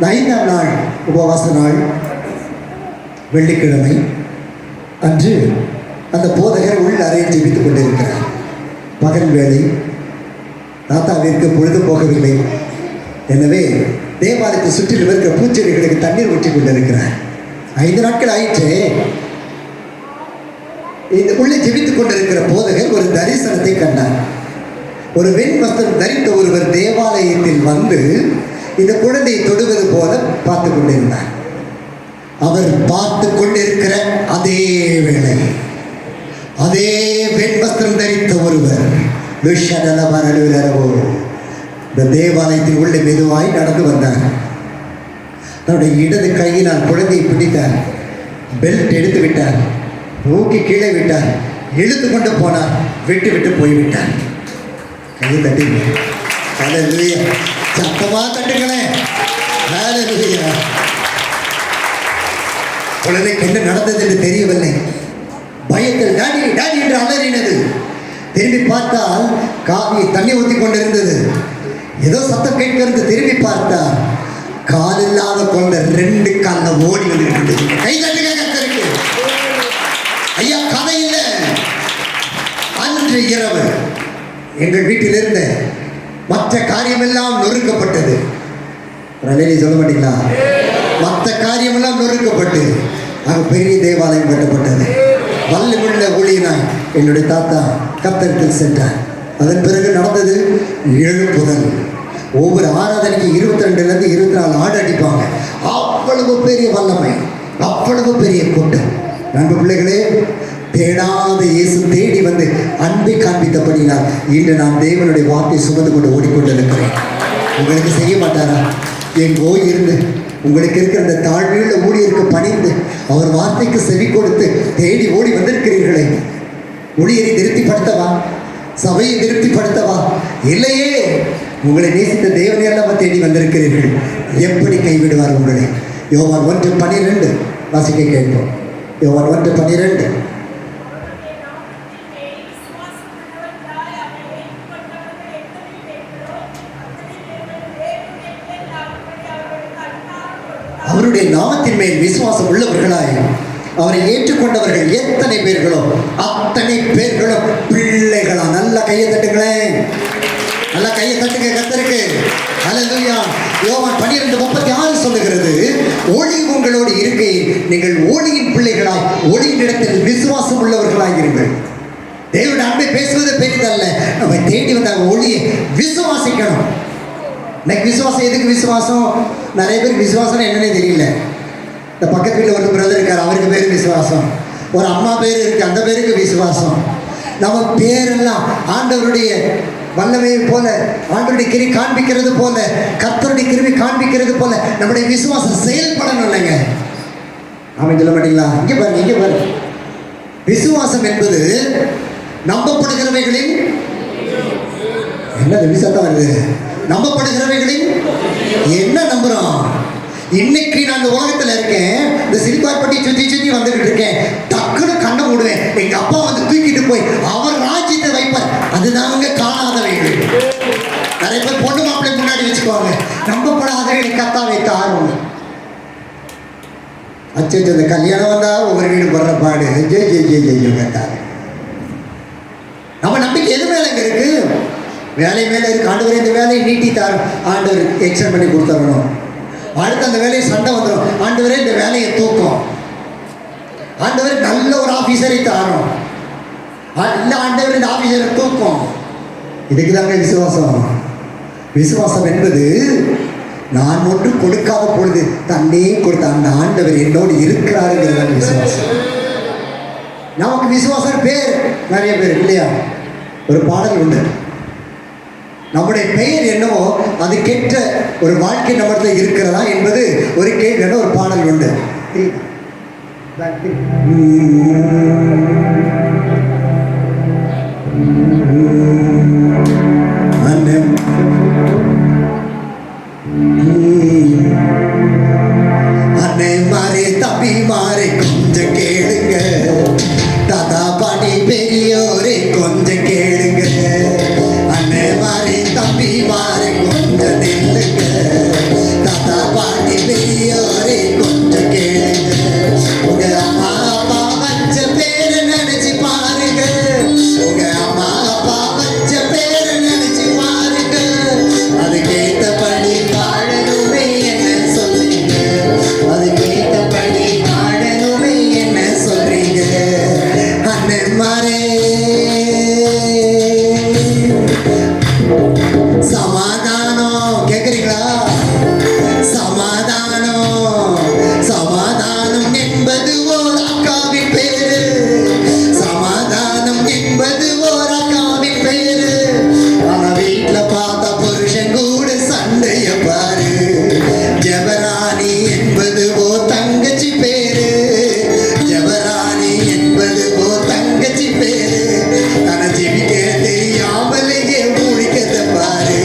5ஆம் நாள் உபவாச நாள், வெள்ளிக்கிழமை அன்று அந்த போதகர் உள் அறையில் ஜெபித்துக் கொண்டிருக்கிறார். பகல் வேளை. தாத்தாவிற்கு பொழுது போகவில்லை. எனவே தேவாலயத்தை சுற்றிலும் இருக்கிற பூச்செடிகளுக்கு தண்ணீர் ஊற்றி கொண்டிருக்கிறார். 5 நாட்கள் ஆயிற்று. இந்த உள்ளே ஜெபித்துக் கொண்டிருக்கிற போதகர் ஒரு தரிசனத்தை கண்டார். ஒரு வெண் வஸ்திரம் தரித்த ஒருவர் தேவாலயத்தில் வந்து இந்த குழந்தையை தொடுவது போல பார்த்து கொண்டிருந்தார். அவர் பார்த்து கொண்டிருக்கிற அதே வேளை அதே வெண் வஸ்திரம் தரித்த ஒருவர் இந்த தேவாலயத்தில் உள்ள மெதுவாய் நடந்து வந்தார். தன்னுடைய இடது கையினால் குழந்தையை பிடித்தார். பெல்ட் எடுத்து விட்டார். தூக்கி கீழே விட்டார். இழுத்து கொண்டு போனார். விட்டு போய்விட்டார். கையை தட்டுங்க. ஹல்லேலூயா. சத்தமா தட்டுங்களேன். ஹல்லேலூயா. குழந்தைக்கு என்ன நடந்தது என்று தெரியவில்லை. பயத்தில் டாடி டாடி என்று அலறினது. திரும்பி பார்த்தால் காவி தண்ணி ஊற்றி கொண்டிருந்தது. ஏதோ சத்தம் கேட்கிறது. திரும்பி பார்த்தால் கால் இல்லாத கொண்ட 2 காலில் ஓடி வந்து கை தட்டுங்க கர்த்தருக்கு. ஐயா, கதை இல்லை. அன்று இரவு எங்கள் வீட்டில் இருந்த மற்ற காரியமெல்லாம் நொறுக்கப்பட்டது. சொல்ல மாட்டீங்களா? மற்ற காரியமெல்லாம் நொறுக்கப்பட்டு அங்கே பெரிய தேவாலயம் கட்டப்பட்டது. வல்லமுள்ள ஊழியனாய் என்னுடைய தாத்தா கர்த்தரிடத்தில் சென்றார். அதன் பிறகு நடந்தது எழுப்புதல். ஒவ்வொரு ஆராதனைக்கு 22லேருந்து 24 ஆடு அடிப்பாங்க. அவ்வளவு பெரிய வல்லமை, அவ்வளவு பெரிய கூட்டம். நண்பு பிள்ளைகளே, தேடாத இயேசு தேடி வந்து அன்பை காண்பித்தபடினால் இன்று நான் தேவனுடைய வார்த்தை சுமந்து கொண்டு ஓடிக்கொண்டிருக்கிறேன். உங்களுக்கு செய்ய மாட்டாரா? எங்கோ இருந்து உங்களுக்கு இருக்கிற அந்த தாழ்மையுள்ள ஊழியருக்கு பணிந்து அவர் வார்த்தைக்கு செவி கொடுத்து தேடி ஓடி வந்திருக்கிறீர்களே. ஊழியரை திருப்திப்படுத்தவா? சபையை திருப்திப்படுத்தவா? இல்லையே. உங்களை நேசித்த தேவனை எல்லாம் தேடி வந்திருக்கிறீர்கள். எப்படி கைவிடுவார் உங்களை? யோவான் 1:12 வாசிக்க கேட்போம். யோவான் 1:12. அவருடைய நாமத்தின் மேல் விசுவாசம் உள்ளவர்களாய் அவரை ஏற்றுக்கொண்டவர்கள் எத்தனை பேர்களோ அத்தனை பேர்களும் பிள்ளைகளா. நல்ல கையை தட்டுங்களேன், நல்ல கையை தட்டுங்க கர்த்தருக்கு. அல்லேலூயா. யோவான் 12:36 சொல்லுகிறது, ஒளி உங்களோடு இருக்கையில் நீங்கள் ஒளியின் பிள்ளைகளாய் ஒளியின் இடத்தில் விசுவாசம் உள்ளவர்களாய் இருங்கள். தேவனுடைய அன்பை பேசுவது பெரிதல்ல, நம்ம தேடி வந்த ஒளியை விசுவாசிக்கணும். இன்னைக்கு விசுவாசம் எதுக்கு விசுவாசம்? நிறைய பேருக்கு விசுவாசம் என்னன்னே தெரியல. இந்த பக்கத்து வீட்டில் ஒரு பிரதர் இருக்கார், அவருக்கு பேர் விசுவாசம். ஒரு அம்மா பேர் இருக்கு, அந்த பேருக்கு விசுவாசம். நம்ம பேரெல்லாம் ஆண்டவருடைய வல்லமையை போல, ஆண்டவருடைய கிருபை காண்பிக்கிறது போல, கர்த்தருடைய கிருபை காண்பிக்கிறது போல நம்முடைய விசுவாசம் செயல்படணும் இல்லைங்க. அவன் சொல்ல மாட்டீங்களா? இங்கே பாருங்க, இங்கே பாருங்க. விசுவாசம் என்பது நம்பப்படுகிறவைகளின் என்ன விசுவாசம் வருது? நம்பப்படுகிறவைகளின் என்ன நம்புறோம்? இன்னைக்கு நான் இந்த உலகத்தில் இருக்கேன், இந்த சிறுபார்பட்டி சுற்றி சுற்றி வந்துகிட்டு இருக்கேன். டக்குன்னு கண்ணை மூடுவேன், எங்க அப்பா வந்து தூக்கிட்டு போய் அவர் ராஜ்யத்தை வைப்பார். அதுதாங்க காணாதவைகள். நிறைய பேர் பொண்ணு மாப்பிள்ளை முன்னாடி வச்சுக்குவாங்க, நம்பப்படாதவைகளை கத்தாவை தாரும். அச்சோ, இந்த கல்யாணம் வந்தா ஒவ்வொரு வீடு படுற பாடு. ஜெய் ஜெய் ஜெய் ஜெய் கேட்டாரு. நம்ம நம்பிக்கை எது மேல இருக்கு? வேலை மேல இருக்கு. ஆண்டவர் இந்த வேலையை நீட்டி தாரும், ஆண்டவர் எக்ஸ்டெண்ட் பண்ணி கொடுத்துடணும். அடுத்து அந்த வேலையை சண்டை வந்துடும், ஆண்டவரே இந்த வேலையை தூக்கும், ஆண்டவர் நல்ல ஒரு ஆபீசரை தாரும், இல்ல ஆண்டவர் இந்த ஆபீசரை தூக்கும். இதுக்கு தாங்க விசுவாசம். விசுவாசம் என்பது நான் ஒன்று கொடுக்காத பொழுது தன்னே கொடுத்த அந்த ஆண்டவர் என்னோடு இருக்கிறாருங்கிறது விசுவாசம். நமக்கு விசுவாசம் பேர் நிறைய பேர் இல்லையா? ஒரு பாடல் உண்டு, நம்முடைய பெயர் என்னவோ அது கெட்ட ஒரு வாழ்க்கை நம்மகிட்ட இருக்கிறதா என்பது ஒரு கேள்வி. ஒரு பாடல் உண்டு. அன்னை மாறி தம்பி மாறி கொஞ்சம் கேளுங்க, தாத்தா பாட்டி பெரியோரே கொஞ்சம் கேளுங்க. அன்னை மாறி தம்பி மாறி கொஞ்சம் நில்லுங்க, தாத்தா பாட்டி பெரியோரே கொஞ்சம் கேளுங்க. உங்க அம்மா அப்பா வச்ச பேரை நினைச்சு பாருங்க, உங்க அம்மா அப்பா வச்ச பேரை நினைச்சு பாருங்க. அதுக்கேத்தபடி வாழணுமே என்ன சொல்றீங்க, அதுக்கேத்தபடி வாழணுமே என்ன சொல்றீங்க. அண்ணன் மாறே சமாதானம் கேட்குறீங்களா? சமாதானம், சமாதானம் என்பது ஓர் அக்காவின் பேரு, சமாதானம் என்பது ஓர் அக்காவின் பேரு. ஆனா வீட்டுல பார்த்தா புருஷன் கூட சண்டைய பாரு. ஜெபராணி என்பது ஓ தங்கச்சி பேரு, ஜெபராணி என்பது ஓ தங்கச்சி பேரு. ஆனா ஜெபிக்க தெரியாமலேயே முடிக்கத்த பாரு,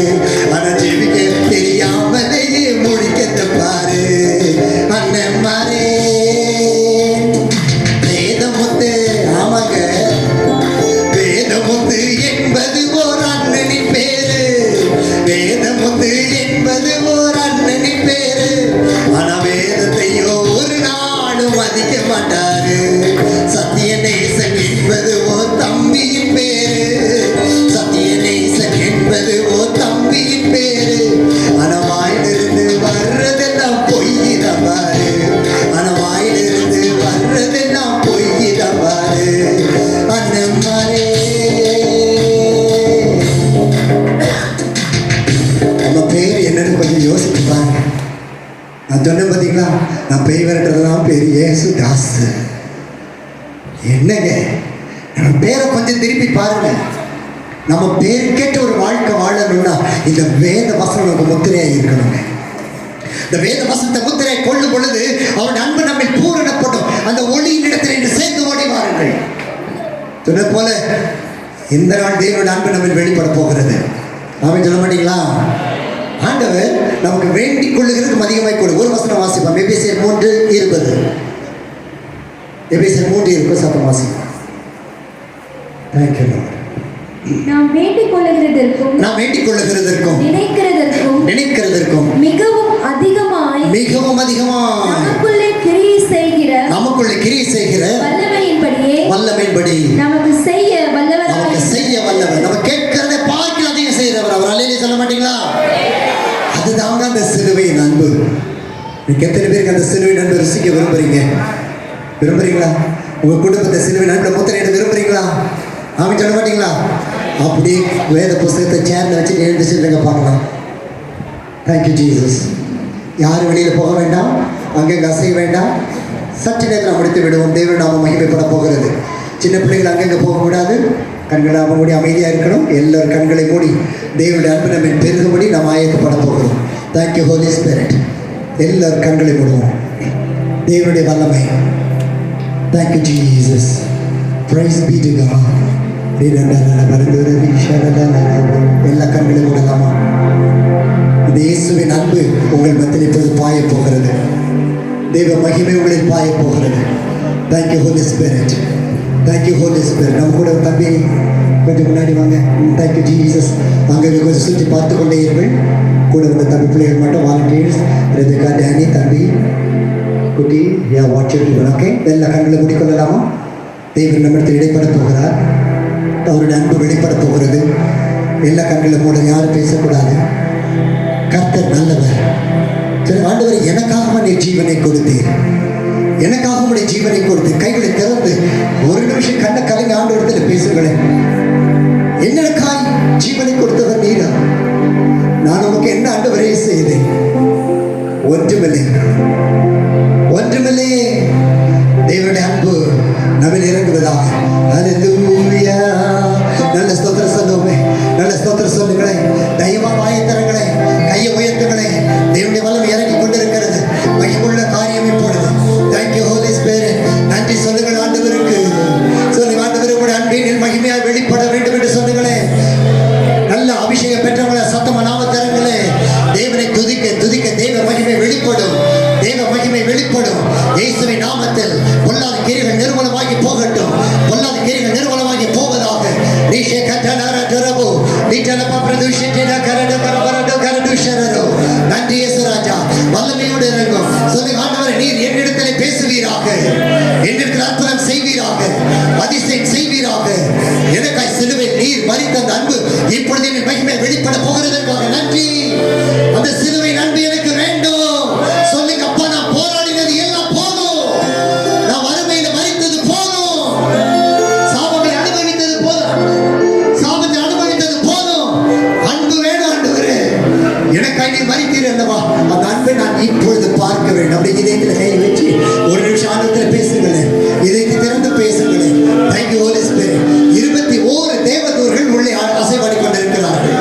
ஆனா ஜெபிக்க தெரியாமலேயே முடிக்கத்த பாரு. அண்ணன் மாறே வேதமுத்து, ஆமாங்க வேதமுத்து என்பது ஓர் அண்ணனின் பேரு, வேதமுத்து என்பது ஓர் அண்ணனின் பேரு. ஆனா வேதத்தையோ ஒரு நாளும் மதிக்க மாட்டாரு. சத்தியநேசன் என்பது ஓர் தம்பியின் பேரு, சத்தியநேசன் என்பது ஓர் தம்பியின் பேரு. ஆனா வாயிலிருந்து வர்றதெல்லாம் பொய்யிதான் பாரு, ஆனா வாயிலிருந்து வர்றதெல்லாம் பொய்யிதான் பாரு. அண்ணன் மாறே நம்ம பேர் என்னன்னு கொஞ்சம் யோசிச்சு பாருங்க. நான் சொன்னேன் பார்த்தீங்களா, நான் பேய் விரட்டுறதுலாம் பேர் ஏசு தாசு. என்னங்க நம்ம பேரை கொஞ்சம் திருப்பி பாருங்க. நம்ம பேர் கேட்ட ஒரு வாழ்க்கை வாழணும்னா இந்த வேத வசனம் நமக்கு முத்திரையாக இருக்கணுங்க. இந்த வேத வசனத்தை முத்திரை கொள்ளும் பொழுது அவருடைய அன்பு நம்மை பூரணப்படும். அந்த ஒளியின் இடத்தில் என்று சேர்ந்து ஓடி வாருங்கள். சொன்ன போல இந்த நாள் தேவனுடைய அன்பு நம்ம வெளிப்பட போகிறது. அவன் சொல்ல மாட்டீங்களா? ஆண்டவர் நமக்கு வேண்டிக் கொள்ளுகிறதுக்கு அதிகமாய் கொடு. ஒரு வசனம் வாசிப்போம். எபேசியர் 3:20. எபேசியர் 3:20 சத்தம் வாசிப்போம். Thank you Lord. நாம் வேண்டிக் கொள்ளுகிறதற்கும் நினைக்கிறதற்கும் மிகவும் அதிகமாய் நமக்குள்ளே கிரியை செய்கிற சொல்ல மாட்டீங்களா? அதுதாங்க அந்த சிலுவையின் அன்பு. நீங்க எத்தனை பேருக்கு அந்த சிலுவையின் அன்பு ருசிக்க விரும்புறீங்களா? உங்க குடும்பத்தை சிலுவையின் அன்புல முத்திரையிட விரும்புறீங்களா? அவங்க சொல்ல மாட்டீங்களா? அப்படி வேத புஸ்தகத்தை சேர்ந்து வச்சு எழுந்து செல்லுங்க பார்க்கலாம். Thank you Jesus. யாரும் வெளியில் போக வேண்டாம், அங்கே அசைய வேண்டாம். சற்று நேரத்தில் முடித்து விடுவோம். தேவன் நாம மகிமைப்பட போகிறது. சின்ன பிள்ளைகள் அங்கங்கே போகக்கூடாது. கண்களை நாம மூடி அமைதியாக இருக்கணும். எல்லாரும் கண்களை மூடி தேவனுடைய அன்பு நம்ம பெருகும்படி நாம் ஆயத்தப்பட போகிறோம். Thank you Holi spirit. எல்லாரும் கண்களை மூடுவோம். தேவனுடைய வல்லமை. Thank you Jesus. Praise be to God. எல்லா கண்களையும் மூடலாமா? இந்த இயேசுவின் அன்பு உங்கள் மத்தியில் இப்பொழுது பாய போகிறது. தேவ மகிமை உங்களில் பாய போகிறது. Thank you Holi spirit. Thank you Holi spirit. நம்ம கூட தம்பி கொஞ்சம் முன்னாடி வாங்க. Thank you Jesus. அங்கே கொஞ்சம் சுற்றி பார்த்து கொண்டே இருங்கள். கூட வந்த தம்பி பிள்ளைகள் மட்டும் வாலண்டியர்ஸ் ரெதுக்கா, டேனி, தம்பி, குட்டி, யா வாட்ச் இட். ஓகே, எல்லா கண்களை மூடிக்கொள்ளலாமா? தேவன் நம்மிடத்தில் இடைப்பட போகிறார். அவருடைய அன்பு வெளிப்பட போகிறது. எல்லா கண்களை மூட, யாரும் பேசக்கூடாது. கர்த்தர் நல்லவர். சரி, ஆண்டவர் எனக்காக நீ ஜீவனை கொடுத்தீர், எனக்காக உடைய ஜீவனை கொடுத்து கைகளை திறந்து ஒரு நிமிஷம் கண்ணை கலங்கி ஆண்டவரத்தில் பேசுங்களேன். என்னக்காய் ஜீவனை கொடுத்தவர் நீரா? நான் உனக்கு என்ன ஆண்டவரே செய்தேன்? ஒன்றுமில்லை, ஒன்றுமில்லை. தேவனுடைய அன்பு நம்மில் இறங்குவதாக. அல்லேலூயா. நல்ல ஸ்தோத்திரம் சொல்லுவோமே, நல்ல ஸ்தோத்திரம் சொல்லுங்களேன். தெய்வம் வாயத்தரங்களே, கையை உயர்த்துங்களே. தேவனுடைய வல்லமை இறங்கி கொண்டிருக்கிறது. மகிமுள்ள காரியம் இப்பொழுது. Thank you Holi spirit. நன்றி சொல்லுங்கள் ஆண்டவருக்கு. சொல்லுங்க, ஆண்டவருக்கு கூட அன்பின் மகிமையாய் வெளிப்பட வேண்டும் என்று சொல்லுங்களேன். நல்ல அபிஷேகம் பெற்றவங்களே சத்தமா நாம தருங்களே. தேவனை துதிக்க துதிக்க தேவ மகிமை வெளிப்படும். தேவ மகிமை வெளிப்படும். இயேசுவின் நாமத்தில் பொல்லாத கிரிகள் நிர்மூலமாகி போகட்டும். பொல்லாத கிரிகள் நிர்மூலமாகி போவதாக. நீஷே கட்டனார ஜரபு நீட்டலப்ப பிரதுஷிட்டின கரடு கரபரடு கரடுஷரோ. நன்றி இயேசு ராஜா. வல்லமையோடு இறங்கும். சொல்லுங்க, ஆண்டவரே நீர் என்னிடத்தில் பேசுவீராக, என்னிடத்தில் அற்புதம் செய்வீராக, அதிசயம் செய்வீராக. எனக்காய் சிலுவையில் நீர் மரித்த அந்த அன்பு இப்பொழுது என் மகிமை வெளிப்பட போகிறதற்காக நன்றி. அந்த சிலுவை அன்பு எனக்கு வேண்டும். சொல்லுங்க, அப்பா, நான் போராடினது எல்லாம் போதும். நான் வறுமையில மரித்தது போதும். சாபங்களை அனுபவித்தது போதும். சாபத்தை அனுபவித்தது போதும். அன்பு வேணும் ஆண்டவரே. எனக்காய் நீர் மரித்தீர் அல்லவா? அந்த அன்பை நான் இப்பொழுது பார்க்க வேண்டும். அப்படி இதயத்தில் கை வச்சு ஒரு நிமிஷம் ஆண்டவரத்தில் பேசுங்களேன். இதயத்தை திறந்து பேசுங்களேன். Thank you Holi Spirit. 21 தேவதூர்கள் உள்ளே அசைவாடி கொண்டிருக்கிறார்கள்.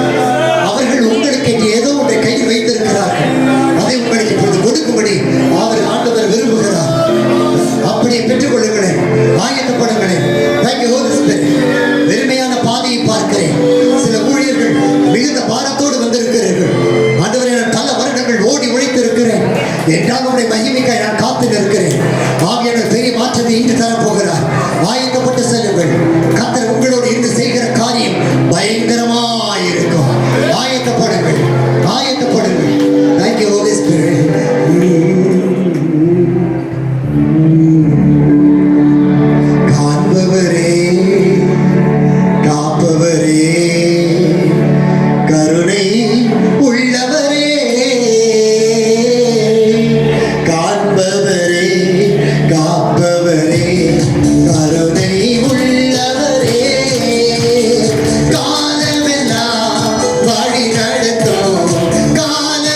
அவர்கள் உங்களுக்கு ஏதோ ஒன்றை கையில் வைத்திருக்கிறார்கள். அதை உங்களுக்கு இப்பொழுது கொடுக்கும்படி அவர் ஆண்டவர் விரும்புகிறார். அப்படியே பெற்றுக்கொள்ளுங்களேன், ஆயத்தப்படுங்களேன். Thank you Holi Spirit. வெறுமையான பாதையை பார்க்கிறேன். சில ஊழியர்கள் மிகுந்த பாரத்தோடு வந்திருக்கிறீர்கள். ஆண்டவரே, நான் பல வருடங்கள் ஓடி உழைத்திருக்கிறேன். என்றால் உடைய மகிமைக்காய் நான் காத்து நிற்கிறேன். ஆகிய பெரிய மாற்றத்தை இன்று தரப்போகிறார். ஆயத்தப்பட்டு செல்லுங்கள். கர்த்தர் உங்களோடு இன்று செய்கிற காரியம் பயங்கரமாயிருக்கும். ஆயத்தப்படுங்கள், ஆயத்தப்படுங்கள். Thank you Holi Spirit. காண்பவரே, காப்பவரே, கருணை உள்ளவரே, காண்பவரே, காப்பவரே, கருணை உள்ளவரே, காலமெல்லாம் வழி நடத்தும், காலமெல்லாம்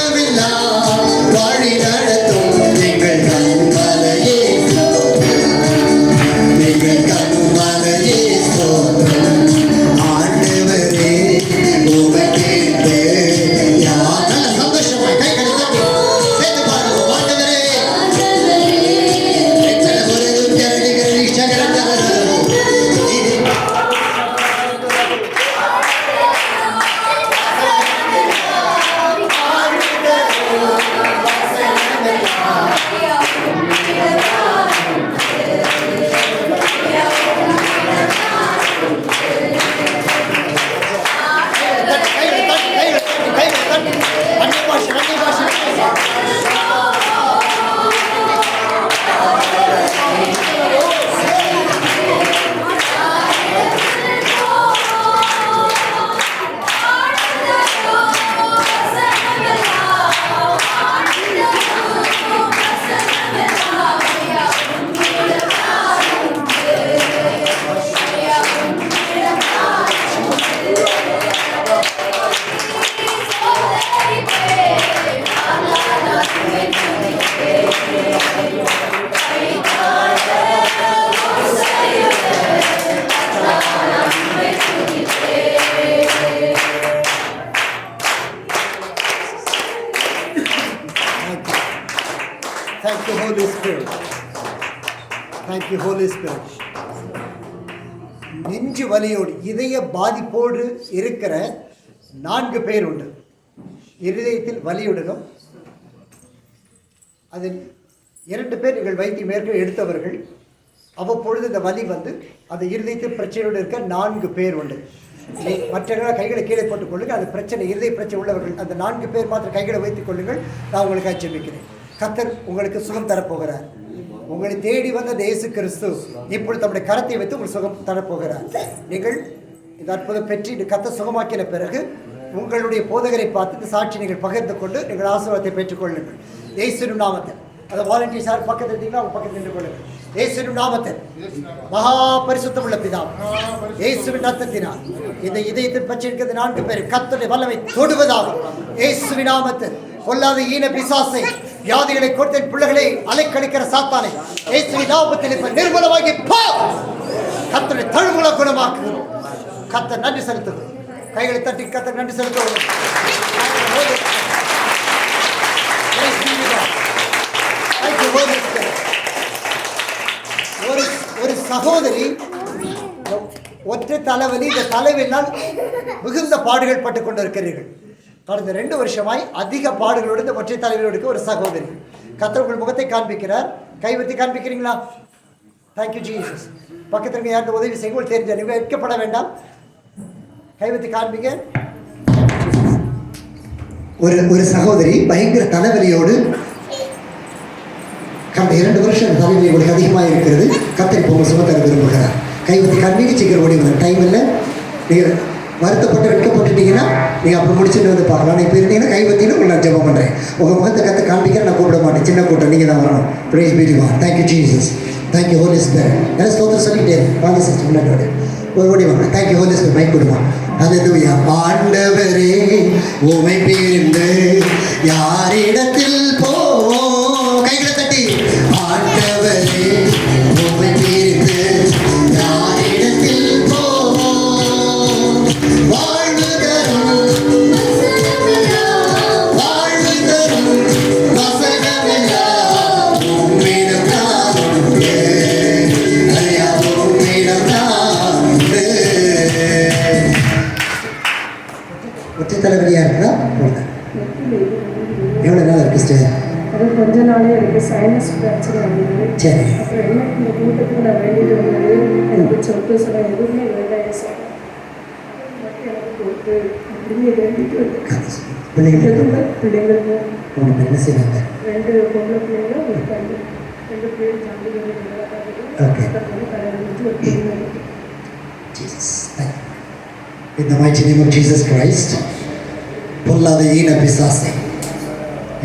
Thank you, Holy Spirit. Thank you, Holy Spirit. நெஞ்சு வலியோடு இதய பாதிப்போடு இருக்கிற 4 பேர் உண்டு. இருதயத்தில் வலியுடனும் அதில் 2 பேர் நீங்கள் வைத்தியம் மேற்கொண்டு எடுத்தவர்கள். அவ்வப்பொழுது இந்த வலி வந்து அந்த இருதயத்தில் பிரச்சனையோடு இருக்க 4 பேர் உண்டு. மற்றவர்கள கைகளை கீழே போட்டுக் கொள்ளுங்கள். அது பிரச்சனை, இருதய பிரச்சனை உள்ளவர்கள் அந்த 4 பேர் மாத்திரம் கைகளை வைத்துக் கொள்ளுங்கள். நான் உங்களுக்கு ஜெபிக்கிறேன். கர்த்தர் உங்களுக்கு சுகம் தரப்போகிறார். உங்களை தேடி வந்த இயேசு கிறிஸ்து இப்பொழுது தம்முடைய கரத்தை வைத்து உங்களுக்கு சுகம் தரப்போகிறார். நீங்கள் இந்த அற்புதம் பெற்று கர்த்தர் சுகமாக்கின பிறகு உங்களுடைய போதகரை பார்த்து இந்த சாட்சி நீங்கள் பகிர்ந்து கொண்டு நீங்கள் ஆசீர்வாதத்தை பெற்றுக்கொள்ளுங்கள். இயேசுவின் நாமத்தில் அந்த வாலண்டியர்ஸ் யார் பக்கத்தில் இருந்தீங்களோ அவங்க பக்கத்தில் நின்று கொள்ளுங்கள். இயேசுவின் நாமத்தில் மகா பரிசுத்தம் உள்ள பிதா, இயேசுவின் ரத்தத்தினால் இந்த இதயத்தில் பற்றிருக்கிறது 4 பேர் கர்த்தருடைய வல்லமை தொடுவதாக இயேசுவின் நாமத்தில் பொல்லாத ஈன பிசாசை வியாதிகளை கொடுத்த பிள்ளைகளை அலைக்கழிக்கிற சாத்தானை இயேசுவின் நாமத்தில் இப்ப நிர்மூலமாகி போ. கர்த்தருடைய தழும்புகளை குணமாக்குகிறோம். கர்த்தர் நன்றி செலுத்துகிறோம். கைகளை தட்டி கர்த்தர் நன்றி செலுத்துவோம். ஒரு சகோதரி ஒற்றை தலைவலி, இந்த தலைவலினால் மிகுந்த பாடுகள் பட்டுக் கொண்டிருக்கிறீர்கள். கடந்த 2 வருஷமாய் அதிக பாடுகளோடு இந்த ஒற்றை தலைவலியோடு ஒரு சகோதரி. கர்த்தர் உங்கள் முகத்தை காண்பிக்கிறார். கைவத்தி காண்பிக்கிறீங்களா? Thank you Jesus. பக்கத்தில் யாருக்கு உதவி செய்ய உங்களுக்கு தெரிஞ்ச நீங்கள் வெட்கப்பட வேண்டாம். கைவத்தி காண்பிங்க. ஒரு சகோதரி பயங்கர தலைவலியோடு கடந்த 2 வருஷம் தலைவலி உங்களுக்கு அதிகமாக இருக்கிறது. கர்த்தர் உங்கள் சுமத்தர விரும்புகிறார். கைவத்தி காண்பிக்க சீக்கிரம் ஓடி வந்த டைம் இல்லை. நீங்கள் வருத்தப்பட்டு வெட்கப்பட்டுட்டீங்கன்னா நீங்கள் அப்போ முடிச்சுட்டு வந்து பார்க்கலாம். இப்போ இருந்தீங்கன்னா கைவத்தின்னு உங்களுக்கு நான் ஜெபம் பண்ணுறேன். உங்கள் முகத்தை கற்று காண்பிக்கிறேன். நான் கூப்பிட மாட்டேன். சின்ன கூட்டம் நீங்கள் தான் வரணும். Praise be to God. Thank you Jesus. Thank you Holi spirit. நான் ஸ்தோத்திரம் சொல்லிட்டே வாங்க சிஸ்டர் முன்னாடி ஓடி வாங்க. Thank you Holi spirit. மைக் கொடுமா. அல்லேலூயா. ஆண்டவரே உம்மை பிரிந்து யாரிடத்தில் போவோம்? கைகளை தட்டி. ஆண்டவரே உம்மை பிரிந்து யாரிடத்தில் போவோம்? வாழ்வு தரும் வசனமெல்லாம் உம்மிடம் தான் உண்டு. ஐயா உம்மிடம் தான் உண்டு. ஒற்றை தலைவலியாக இருக்குதா? எவ்வளோ நாள் இருக்கு சிஸ்டர்? அது கொஞ்ச நாளே எனக்கு சைனஸ் பிரச்சனை இருந்தது. சரி. அப்புறம் என்ன இந்த கூட்டத்துக்கு நான் வேண்டிட்டு வந்தது எனக்கு சொத்து சொல்ல எதுவுமே வேண்டாம் சார். மட்டும் எனக்கு கொடுத்து அப்படின்னு வேண்டிட்டு வந்தேன். பிள்ளைங்களுக்கு உங்களுக்கு என்ன செய்வாங்க? 2 பொம்பளை பிள்ளைங்க, ஒரு பையன். 2 பேர் ஜாலியாக Okay. கல்யாணம் முடிச்சு ஒரு பிள்ளைங்க. Jesus. In the mighty name of Jesus Christ, பொல்லாத ஈன பிசாசை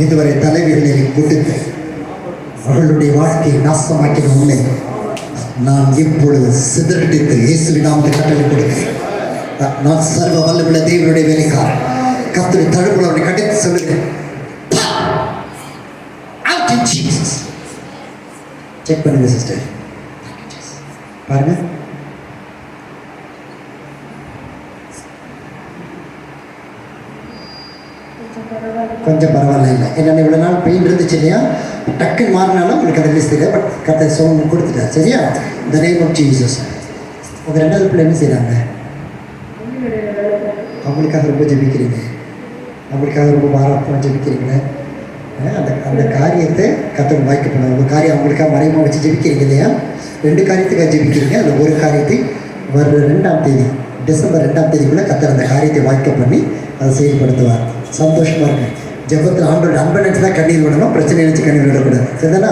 இதுவரை தலைவிகளை கொடுத்து அவர்களுடைய வாழ்க்கையை நாசமாக்கின உன்னை நான் இப்பொழுது சிதறடித்து இயேசுவின் நாமத்தை கட்டளை கொடுக்கிறேன். நான் சர்வ வல்லமுள்ள தேவனுடைய வேலைக்காரன். கர்த்தருடைய தழும்புல அவனை கட்டித்து சொல்லுகிறேன். Out in Jesus. செக் பண்ணுங்க சிஸ்டர். பாருங்க. கொஞ்சம் பரவாயில்ல. இல்லை என்னென்ன இவ்வளோ நாள் பெயின் இருந்துச்சு இல்லையா? டக்குன்னு மாறினாலும் உங்களுக்கு அது மிஸ் தெரியல. பட் கர்த்தர் சுகம் கொடுத்துட்டார். சரியா? இந்த நேம் ஆஃப் ஜீசஸ். உங்கள் 2வது பிள்ளை என்ன செய்கிறாங்க? அவங்களுக்காக ரொம்ப ஜெபிக்கிறீங்க. அவங்களுக்காக ரொம்ப பாராட்டமாக ஜெபிக்கிறீங்களே. அந்த காரியத்தை கர்த்தர் வாய்க்கப்படும். ஒரு காரியம் அவங்களுக்காக மறைமுக வச்சு ஜெபிக்கிறீங்க இல்லையா? 2 காரியத்துக்காக ஜெபிக்கிறீங்க. அதில் ஒரு காரியத்தை வர 2ஆம் தேதி டிசம்பர் 2ஆம் தேதிக்குள்ளே கர்த்தர் அந்த காரியத்தை வாய்க்க பண்ணி அதை செயல்படுத்துவார். சந்தோஷமாக இருக்கு. ஜெபத்தில் ஆண்டோட அன்பனன்ஸ் தான் கண்ணீர் விடணும். பிரச்சனை நினைச்சு கண்ணீர் விடக்கூடாது. சரிதானா?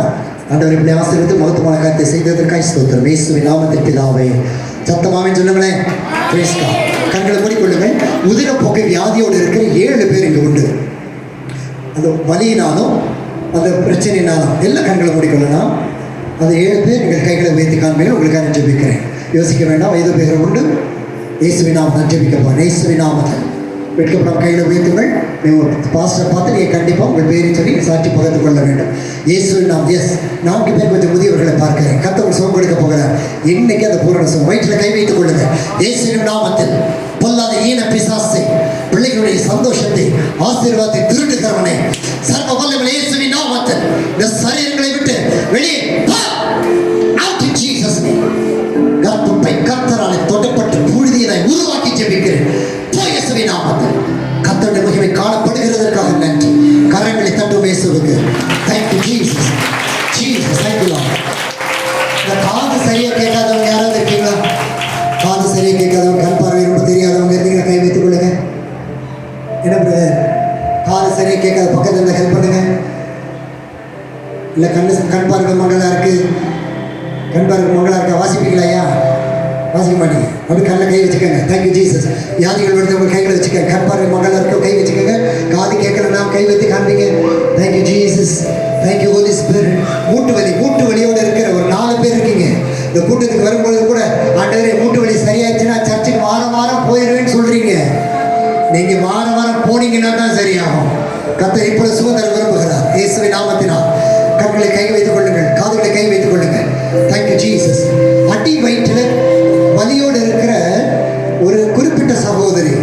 ஆண்டவர் இப்படி ஆசீர்வதித்து மகத்துவமான காரியத்தை செய்ததற்காக ஸ்தோத்திரம். இயேசுவின் நாமத்தில் பிதாவே. சத்தமாவே சொல்லுங்களேன். Praise God. கண்களை மூடிக்கொள்ளுங்கள். உதிரப்போக்கு வியாதியோடு இருக்கிற 7 பேர் இங்கே உண்டு. அந்த வலியினாலும் அந்த பிரச்சனையினாலும் எல்லா கண்களை மூடிக்கொள்ளலாம். அந்த 7 பேர் நீங்கள் கைகளை உயர்த்தி காண்பீர்கள். உங்களுக்காக ஜெபிக்கிறேன். யோசிக்க வேண்டாம். 5 பேர் உண்டு. இயேசுவின் நாமத்தில் ஜெபிக்க போகிறேன். இயேசுவின் நாமத்தில் வெட்கப்படாம கையில் உயர்த்துங்கள். நீங்கள் பாஸ்டரை பார்த்து நீங்கள் கண்டிப்பாக உங்கள் பேரை சொல்லி சாட்சி பகிர்ந்து கொள்ள வேண்டும். இயேசுவின் நாம். எஸ் 4 பேர் கொஞ்சம் முதியவர்களை பார்க்கிறேன். கர்த்தர் சுகம் கொடுக்க போகிறார். இன்னைக்கு அந்த பூரண சுகம் வயிற்றில் கை வைத்துக் கொள்ளுங்கள். இயேசுவின் நாமத்தில் பொல்லாத ஈன பிசாசை பிள்ளைகளுடைய சந்தோஷத்தை ஆசீர்வாதத்தை திருட்டுகிறவனை சர்வ வல்லமை இயேசுவின் நாமத்தில் இந்த சரீரங்களை சூழ்நிலை உருவாக்கி ஜெபிக்கிறேன் இயேசுவின் நாமத்தில். கர்த்தருடைய மகிமை காணப்படுகிறதற்காக நன்றி. கரங்களை தட்டும் இயேசுவுக்கு. Thank you Jesus. Jesus, thank you Lord. இந்த காது சரியா கேட்காதவங்க யாராவது இருக்கீங்களா? காது சரியா கேட்காதவங்க, கண் பார்வை ரொம்ப தெரியாதவங்க இருந்தீங்கன்னா கை வைத்துக் கொள்ளுங்க. என்ன பிரதர், காது சரியா கேட்காத பக்கத்துல இருந்து ஹெல்ப் பண்ணுங்க. இல்ல கண் பார்வை மங்களா இருக்கு, கண் பார்வை மங்களா இருக்கா, வாசிப்பீங்களா? ஐயா வாசிக்க மாட்டீங்க, அப்படி கண்ணில் கை வச்சுக்கோங்க. Thank you Jesus. வியாதிகள் வருது கைகளை வச்சுக்கோங்க. கண் பார்வை மங்களா இருக்க கை வச்சுக்கோங்க. காது கேட்கலன்னா கை வைத்து காண்பீங்க. Thank you Jesus. Thank you Holi Spirit. மூட்டு வலியோடு இருக்கிற ஒரு 4 பேர் இருக்கீங்க. இந்த கூட்டத்துக்கு வரும்பொழுது கூட ஆண்டவரே மூட்டு வலி சரியாயிடுச்சுன்னா சர்ச்சுக்கு வாரம் போயிடுவேன்னு சொல்றீங்க. நீங்க வாரம் போனீங்கன்னா தான் சரியாகும். கர்த்தர் இப்பொழுது சுதந்திரம் விரும்புகிறார் இயேசுவின் நாமத்தினால். கண்களை கை வைத்துக் கொள்ளுங்கள், காதுகளை கை வைத்துக் கொள்ளுங்கள். Thank you Jesus. அடி வயிற்றில் வலியோடு இருக்கிற ஒரு குறிப்பிட்ட சகோதரி,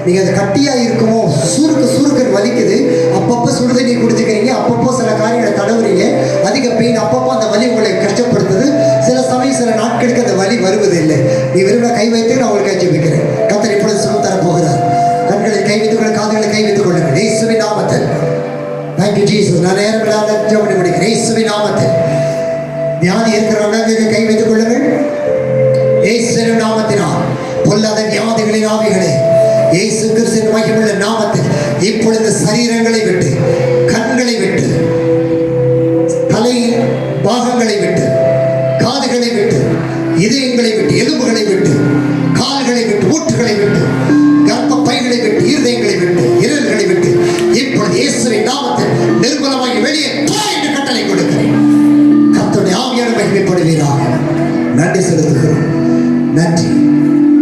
நீங்கள் அது கட்டியாக இருக்குமோ, சுருக்கு வலிக்குது, அப்பப்போ சுடுதண்ணி குடிச்சுக்கிறீங்க, அப்பப்போ சில காரியங்களை தடவுறீங்க, அதிக பெயின், அப்பப்போ அந்த வலி உங்களை கஷ்டப்படுத்துது. சில சமயம் சில நாட்களுக்கு அந்த வலி வருவதில்லை. நீ விரும்ப கை வைத்து நான் உங்களுக்கு ஜெபிக்கிறேன். கர்த்தர் இப்பொழுது சுகம் தரப்போகிறார். கண்களை கை வைத்துக் கொள்ள, காதுகளை கை வைத்துக் கொள்ளுங்கள் இயேசுவின் நாமத்தில். Thank you Jesus. நான் நேரம் இல்லாத ஜெபம் முடிக்கிறேன் இயேசுவின் நாமத்தில். வியாதி இருக்கிறவங்க கை வைத்துக் கொள்ளுங்கள் இயேசுவின் நாமத்தினால். பொல்லாத வியாதிகளின் ஆவிகளே இயேசு கிறிஸ்துவின் மகிமையுள்ள நாமத்தில் இப்பொழுது சரீரங்களை விட்டு, கண்களை விட்டு, தலை பாகங்களை விட்டு, காதுகளை விட்டு, இதயங்களை விட்டு, எலும்புகளை விட்டு, கால்களை விட்டு, ஊற்றுகளை விட்டு, கர்ப்ப பைகளை விட்டு, இருதயங்களை விட்டு, இரல்களை விட்டு இப்பொழுது இயேசுவின் நாமத்தில் நிர்மலமாகி வெளியே போ என்று கட்டளை கொடுக்கிறேன். கர்த்தருடைய ஆவியான மகிமைப்படுவீராக. நன்றி செலுத்துகிறோம். நன்றி.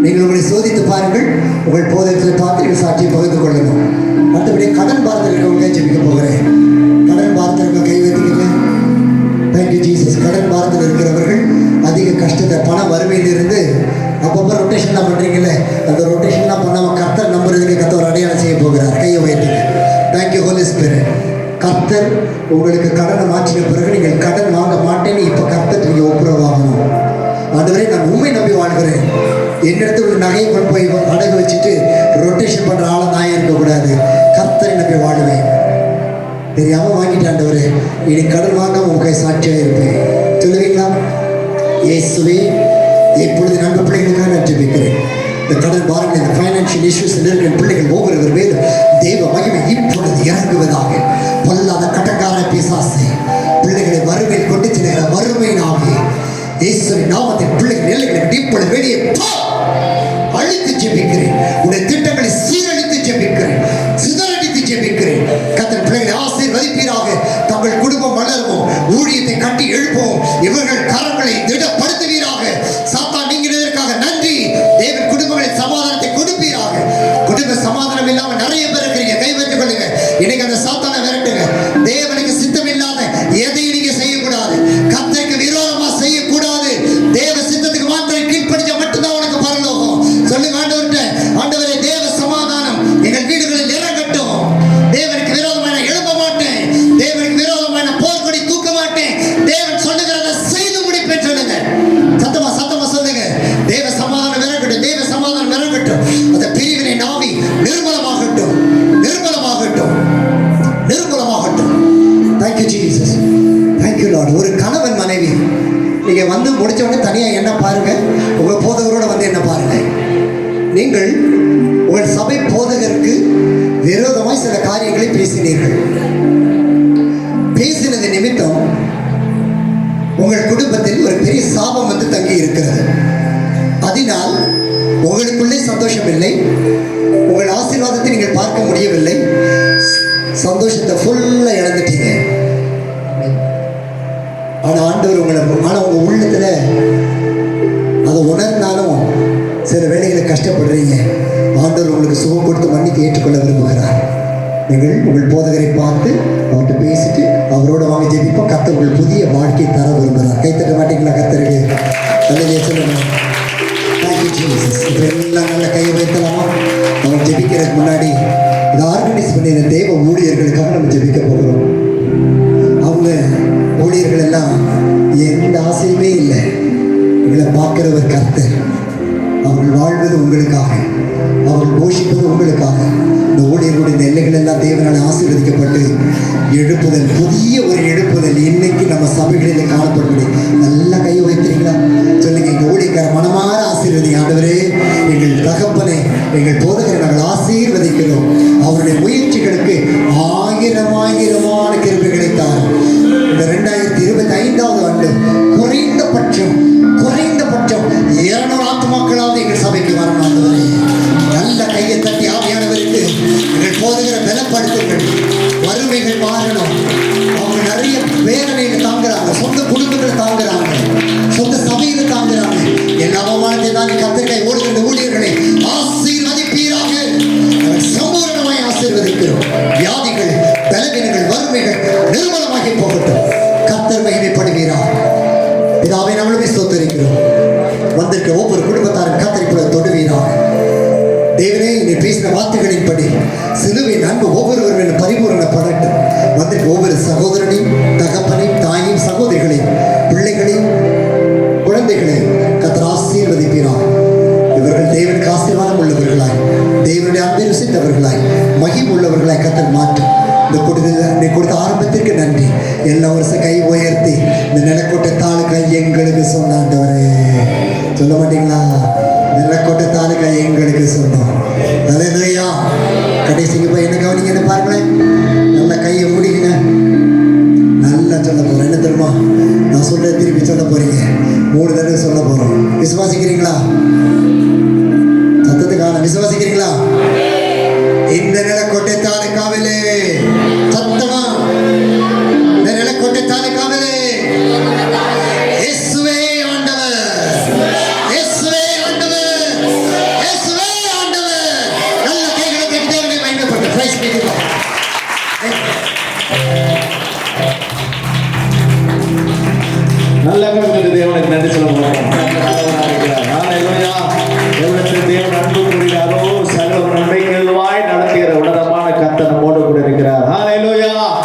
நீங்கள் உங்களை சோதித்து பாருங்கள். உங்கள் போதகத்தில் பார்த்து நீங்கள் சாட்சியை பகிர்ந்து கொள்ளணும். மற்றபடி கடன் பாரத்தில் இருக்கிறவங்க ஜெபிக்க போகிறேன். கடன் பாரத்தில் கை வைத்துக்கங்க. Thank you Jesus. கடன் பாரத்தில் இருக்கிறவர்கள் அதிக கஷ்டத்தை, பண வறுமையிலிருந்து அப்பப்போ ரொட்டேஷன்லாம் பண்ணுறீங்களே, அந்த ரொட்டேஷன்லாம் பண்ணாமல் கர்த்தர் நம்புறதுக்கு கர்த்தர் ஒரு அடையாளம் செய்ய போகிறார். கையை வைத்துங்க. Thank you Holi spirit. கர்த்தர் உங்களுக்கு கடனை மாற்றின பிறகு நீங்கள் கடன் வாங்க மாட்டேன்னு இப்போ கர்த்தர் நீங்கள் ஒப்புரவாகணும். ஆண்டவரே, நான் உண்மை நம்பி வாழ்கிறேன். என்னிடத்துல ஒரு நகையை கொண்டு போய் அடகு வச்சுட்டு ரொட்டேஷன் பண்ணுற ஆளை நான் இருக்கக்கூடாது. கர்த்தரை நம்பி வாழுவேன். தெரியாமல் வாங்கிட்டு ஆண்டவரே, இனி கடன் வாங்காம உங்க கை சாட்சியாக இருப்பேன். சொல்லுவீங்களா? இயேசுவே, இப்பொழுது நண்ப பிள்ளைகளுக்காக நான் ஜெபிக்கிறேன். இந்த கடன் பாருங்கள், இந்த ஃபைனான்ஷியல் இஷ்யூஸ் இருக்கிற பிள்ளைகள் ஒவ்வொருவர் மேலும் தெய்வ மகிமை இப்பொழுது இறங்குவதாக. பொல்லாத கடங்கார பிசாசை பிள்ளைகளை வறுமையில் கொண்டு செல்கிற வறுமை நாவே இயேசுவின் நாமத்தில் பிள்ளைகள் நிலைகளை இப்பொழுது வெளியே அழித்து ஜெபிக்கிறேன். உடைய திட்டங்களை சீரழித்து ஜெபிக்கிறேன், சிதறடித்து ஜெபிக்கிறேன். கர்த்தர் பிள்ளைகளை ஆசீர்வதிப்பீராக. தங்கள் குடும்பம் வளருவோம், ஊழியத்தை கட்டி எழுப்போம், இவர்கள் கரங்களை திடப்படுத்துவீராக. சாத்தான் நீங்கிறதற்காக நன்றி. தேவன் குடும்பங்களின் சமாதானத்தை கொடுப்பீராக. குடும்ப சமாதானம் இல்லாமல் நிறைய பேர் இருக்கிறீங்க. கை வைத்துக் கொள்ளுங்க. இன்னைக்கு அந்த சாத்தானை விரட்டுங்க. தேவனுக்கு சித்தம் இல்லாத எதையும் நீங்க செய்யக்கூடாது. கர்த்தருக்கு விரோதமா செய்யக்கூடாது. தேவ சித்தத்துக்கு மாத்திரம் கீழ்ப்படிஞ்ச மட்டும்தான் உனக்கு பரலோகம். சொல்லுங்க ஆண்டவர்கிட்ட, ஆண்டவரே, தேவ சமாதானம் எங்கள் வீடுகளில் இறங்கட்டும். தேவனுக்கு விரோதமா நான் எழும்ப மாட்டேன். தேவனுக்கு விரோதமா நான் போர்க்கொடி தூக்க மாட்டேன். தேவன் சொல்லுகிறத செய்து முடிப்பேன். சொல்லுங்க சத்தமா சொல்லுங்க. தேவ சமாதானம் இறங்கட்டும். தேவ சமாதானம் இறங்கட்டும். அந்த பிரிவினை நாவி நிர்மலமாகட்டும், நிர்மலமாகட்டும், நிர்மலமாகட்டும். Thank you Jesus. Thank you Lord. ஒரு கணவன் மனைவி நீங்க வந்து முடிச்ச உடனே தனியா என்ன பாருங்க, உங்க போதகரோட வந்து என்ன பாருங்க. நீங்கள் உங்கள் சபை போதகருக்கு விரோதமாய் சில காரியங்களை பேசினீர்கள். பேசினது நிமித்தம் உங்கள் குடும்பத்தில் ஒரு பெரிய சாபம் வந்து தங்கி இருக்கிறது. அதனால் உங்களுக்குள்ளே சந்தோஷம் இல்லை. உங்கள் ஆசீர்வாதத்தை நீங்கள் பார்க்க முடியவில்லை. சந்தோஷத்தை ஃபுல்லா இழந்துட்டீங்க. ஆனா ஆண்டவர் உங்க உள்ளத்துல அதை உணர்ந்தாலும் சில வேளைகளை கஷ்டப்படுறீங்க. ஆண்டவர் உங்களுக்கு சுகம் கொடுத்து மன்னித்து ஏற்றுக்கொள்ள விரும்புகிறார். நீங்கள் உங்கள் போதகரை பார்த்து அவர்கிட்ட பேசிட்டு அவரோட வாங்கி ஜெபிப்போம். கர்த்தர் உங்கள் புதிய வாழ்க்கையை தர விரும்புகிறார். கைத்தட்ட மாட்டீங்களா? கர்த்தருக்கு நல்லதே சொல்லுங்க. Thank you Jesus. இப்போ எல்லாம் நல்ல கையை வைத்தலாமா? அவங்க ஜெபிக்கிறதுக்கு முன்னாடி இதை ஆர்கனைஸ் பண்ணின தேவ ஊழியர்களுக்காக நம்ம ஜெபிக்க போகிறோம். அவங்க ஊழியர்கள் எல்லாம் எந்த ஆசையுமே இல்லை. எங்களை பார்க்கிறவர் கர்த்தர். அவர்கள் வாழ்வது உங்களுக்காக, அவர்கள் போஷிப்பது உங்களுக்காக. இந்த ஊழியர்களுடைய இந்த எல்லைகள் எல்லாம் தேவனால் ஆசீர்வதிக்கப்பட்டு எழுப்புதல், புதிய ஒரு எழுப்புதல் இன்னைக்கு நம்ம சபைகளில் காணப்படுவது. நல்லா கையை வைக்கிறீங்களா? சொல்லுங்க, எங்கள் ஊழியக்கார மனமாற ஆசீர்வதி ஆண்டவரே. எங்கள் தகப்பனை, எங்கள் போதகரை நாங்கள் ஆசீர்வதிக்கிறோம். அவருடைய முயற்சிகளுக்கு ஆயிரமான கிருபைகளை தாரும். இந்த 2025ஆவது ஆண்டு குறைந்தபட்சம் 200 ஆத்துமாக்களாவது எங்கள் சபைக்கு வரணும் ஆண்டவரே. நல்ல கையை தட்டி ஆவியானவருக்கு எங்கள் போதகரை பலப்படுத்துங்கள். வறுமைகள் மாறணும். அவங்க நிறைய வேதனைகள் தாங்குறாங்க, சொந்த குடும்பங்கள் தாங்குறாங்க, சொந்த சபையில் தாங்குறாங்க. என் அவமானத்தை தாண்டி கத்தர்கை ஓடுகின்ற ஊழியர்களை ஆசீர்வதிப்பீராக. சம்பூர்ணமாய் ஆசீர்வதிக்கிறோம். வியாதிகள், பலவீனங்கள், வறுமைகள் நிர்மலமாகி போகட்டும். கர்த்தர் மகிமைப்படுவீராக. பிதாவை நம்மளுமே ஸ்தோத்திரிக்கிறோம். வந்திருக்க ஒவ்வொரு குடும்பத்தாரும் கத்தரிப்புல தொடுவீராக. தேவனே, நீ பேசின வார்த்தைகளின்படி சிலுவையின் அன்பு ஒவ்வொருவரும் பரிபூரணப்படட்டும். வந்திருக்க ஒவ்வொரு சகோதரனையும், தகப்பனையும், தாயையும், சகோதரிகளையும், பிள்ளைகளையும், குழந்தைகளையும் கர்த்தர் ஆசீர்வதிப்பீராக. இவர்கள் தேவனுக்கு ஆசீர்வாதம் உள்ளவர்களாய், தேவனுடைய அன்பை ருசித்தவர்களாய், மகிமை உள்ளவர்களாய் கர்த்தர் மாற்றும். நீ கொடுத்த ஆரம்பத்திற்கு நன்றி. எல்லா வருஷம் கை உயர்த்தி இந்த நிலக்கோட்டை தாலுகா எங்களுக்கு சொன்னாண்டவரே. சொல்ல மாட்டீங்களா? நிலக்கோட்டை தாலுகா எங்களுக்கு சொன்னோம். அல்லேலூயா. கடைசிக்கு போய் என்ன கவனிங்க, என்ன பாருங்களேன். நல்லா கையை மூடிங்க. நல்லா சொல்ல போறேன். என்ன தெரியுமா? நான் சொல்ற திருப்பி சொல்ல போறீங்க. 3 தடவை சொல்ல போறோம். விசுவாசிக்கிறீங்களா? சத்தத்துக்கான விசுவாசிக்கிறீங்களா? இந்த நிலக்கோட்டை தாலுகாவிலே சத்தமா, இந்த நிலக்கோட்டை தாலுகாவிலே இயேசுவே ஆண்டவர், இயேசுவே ஆண்டவர், இயேசுவே ஆண்டவர். நல்ல கைகளை தட்டி தேவனை மகிமைப்படுத்து. Praise be to God. நல்ல தேவனுக்கு நன்றி சொல்ல போறோம்.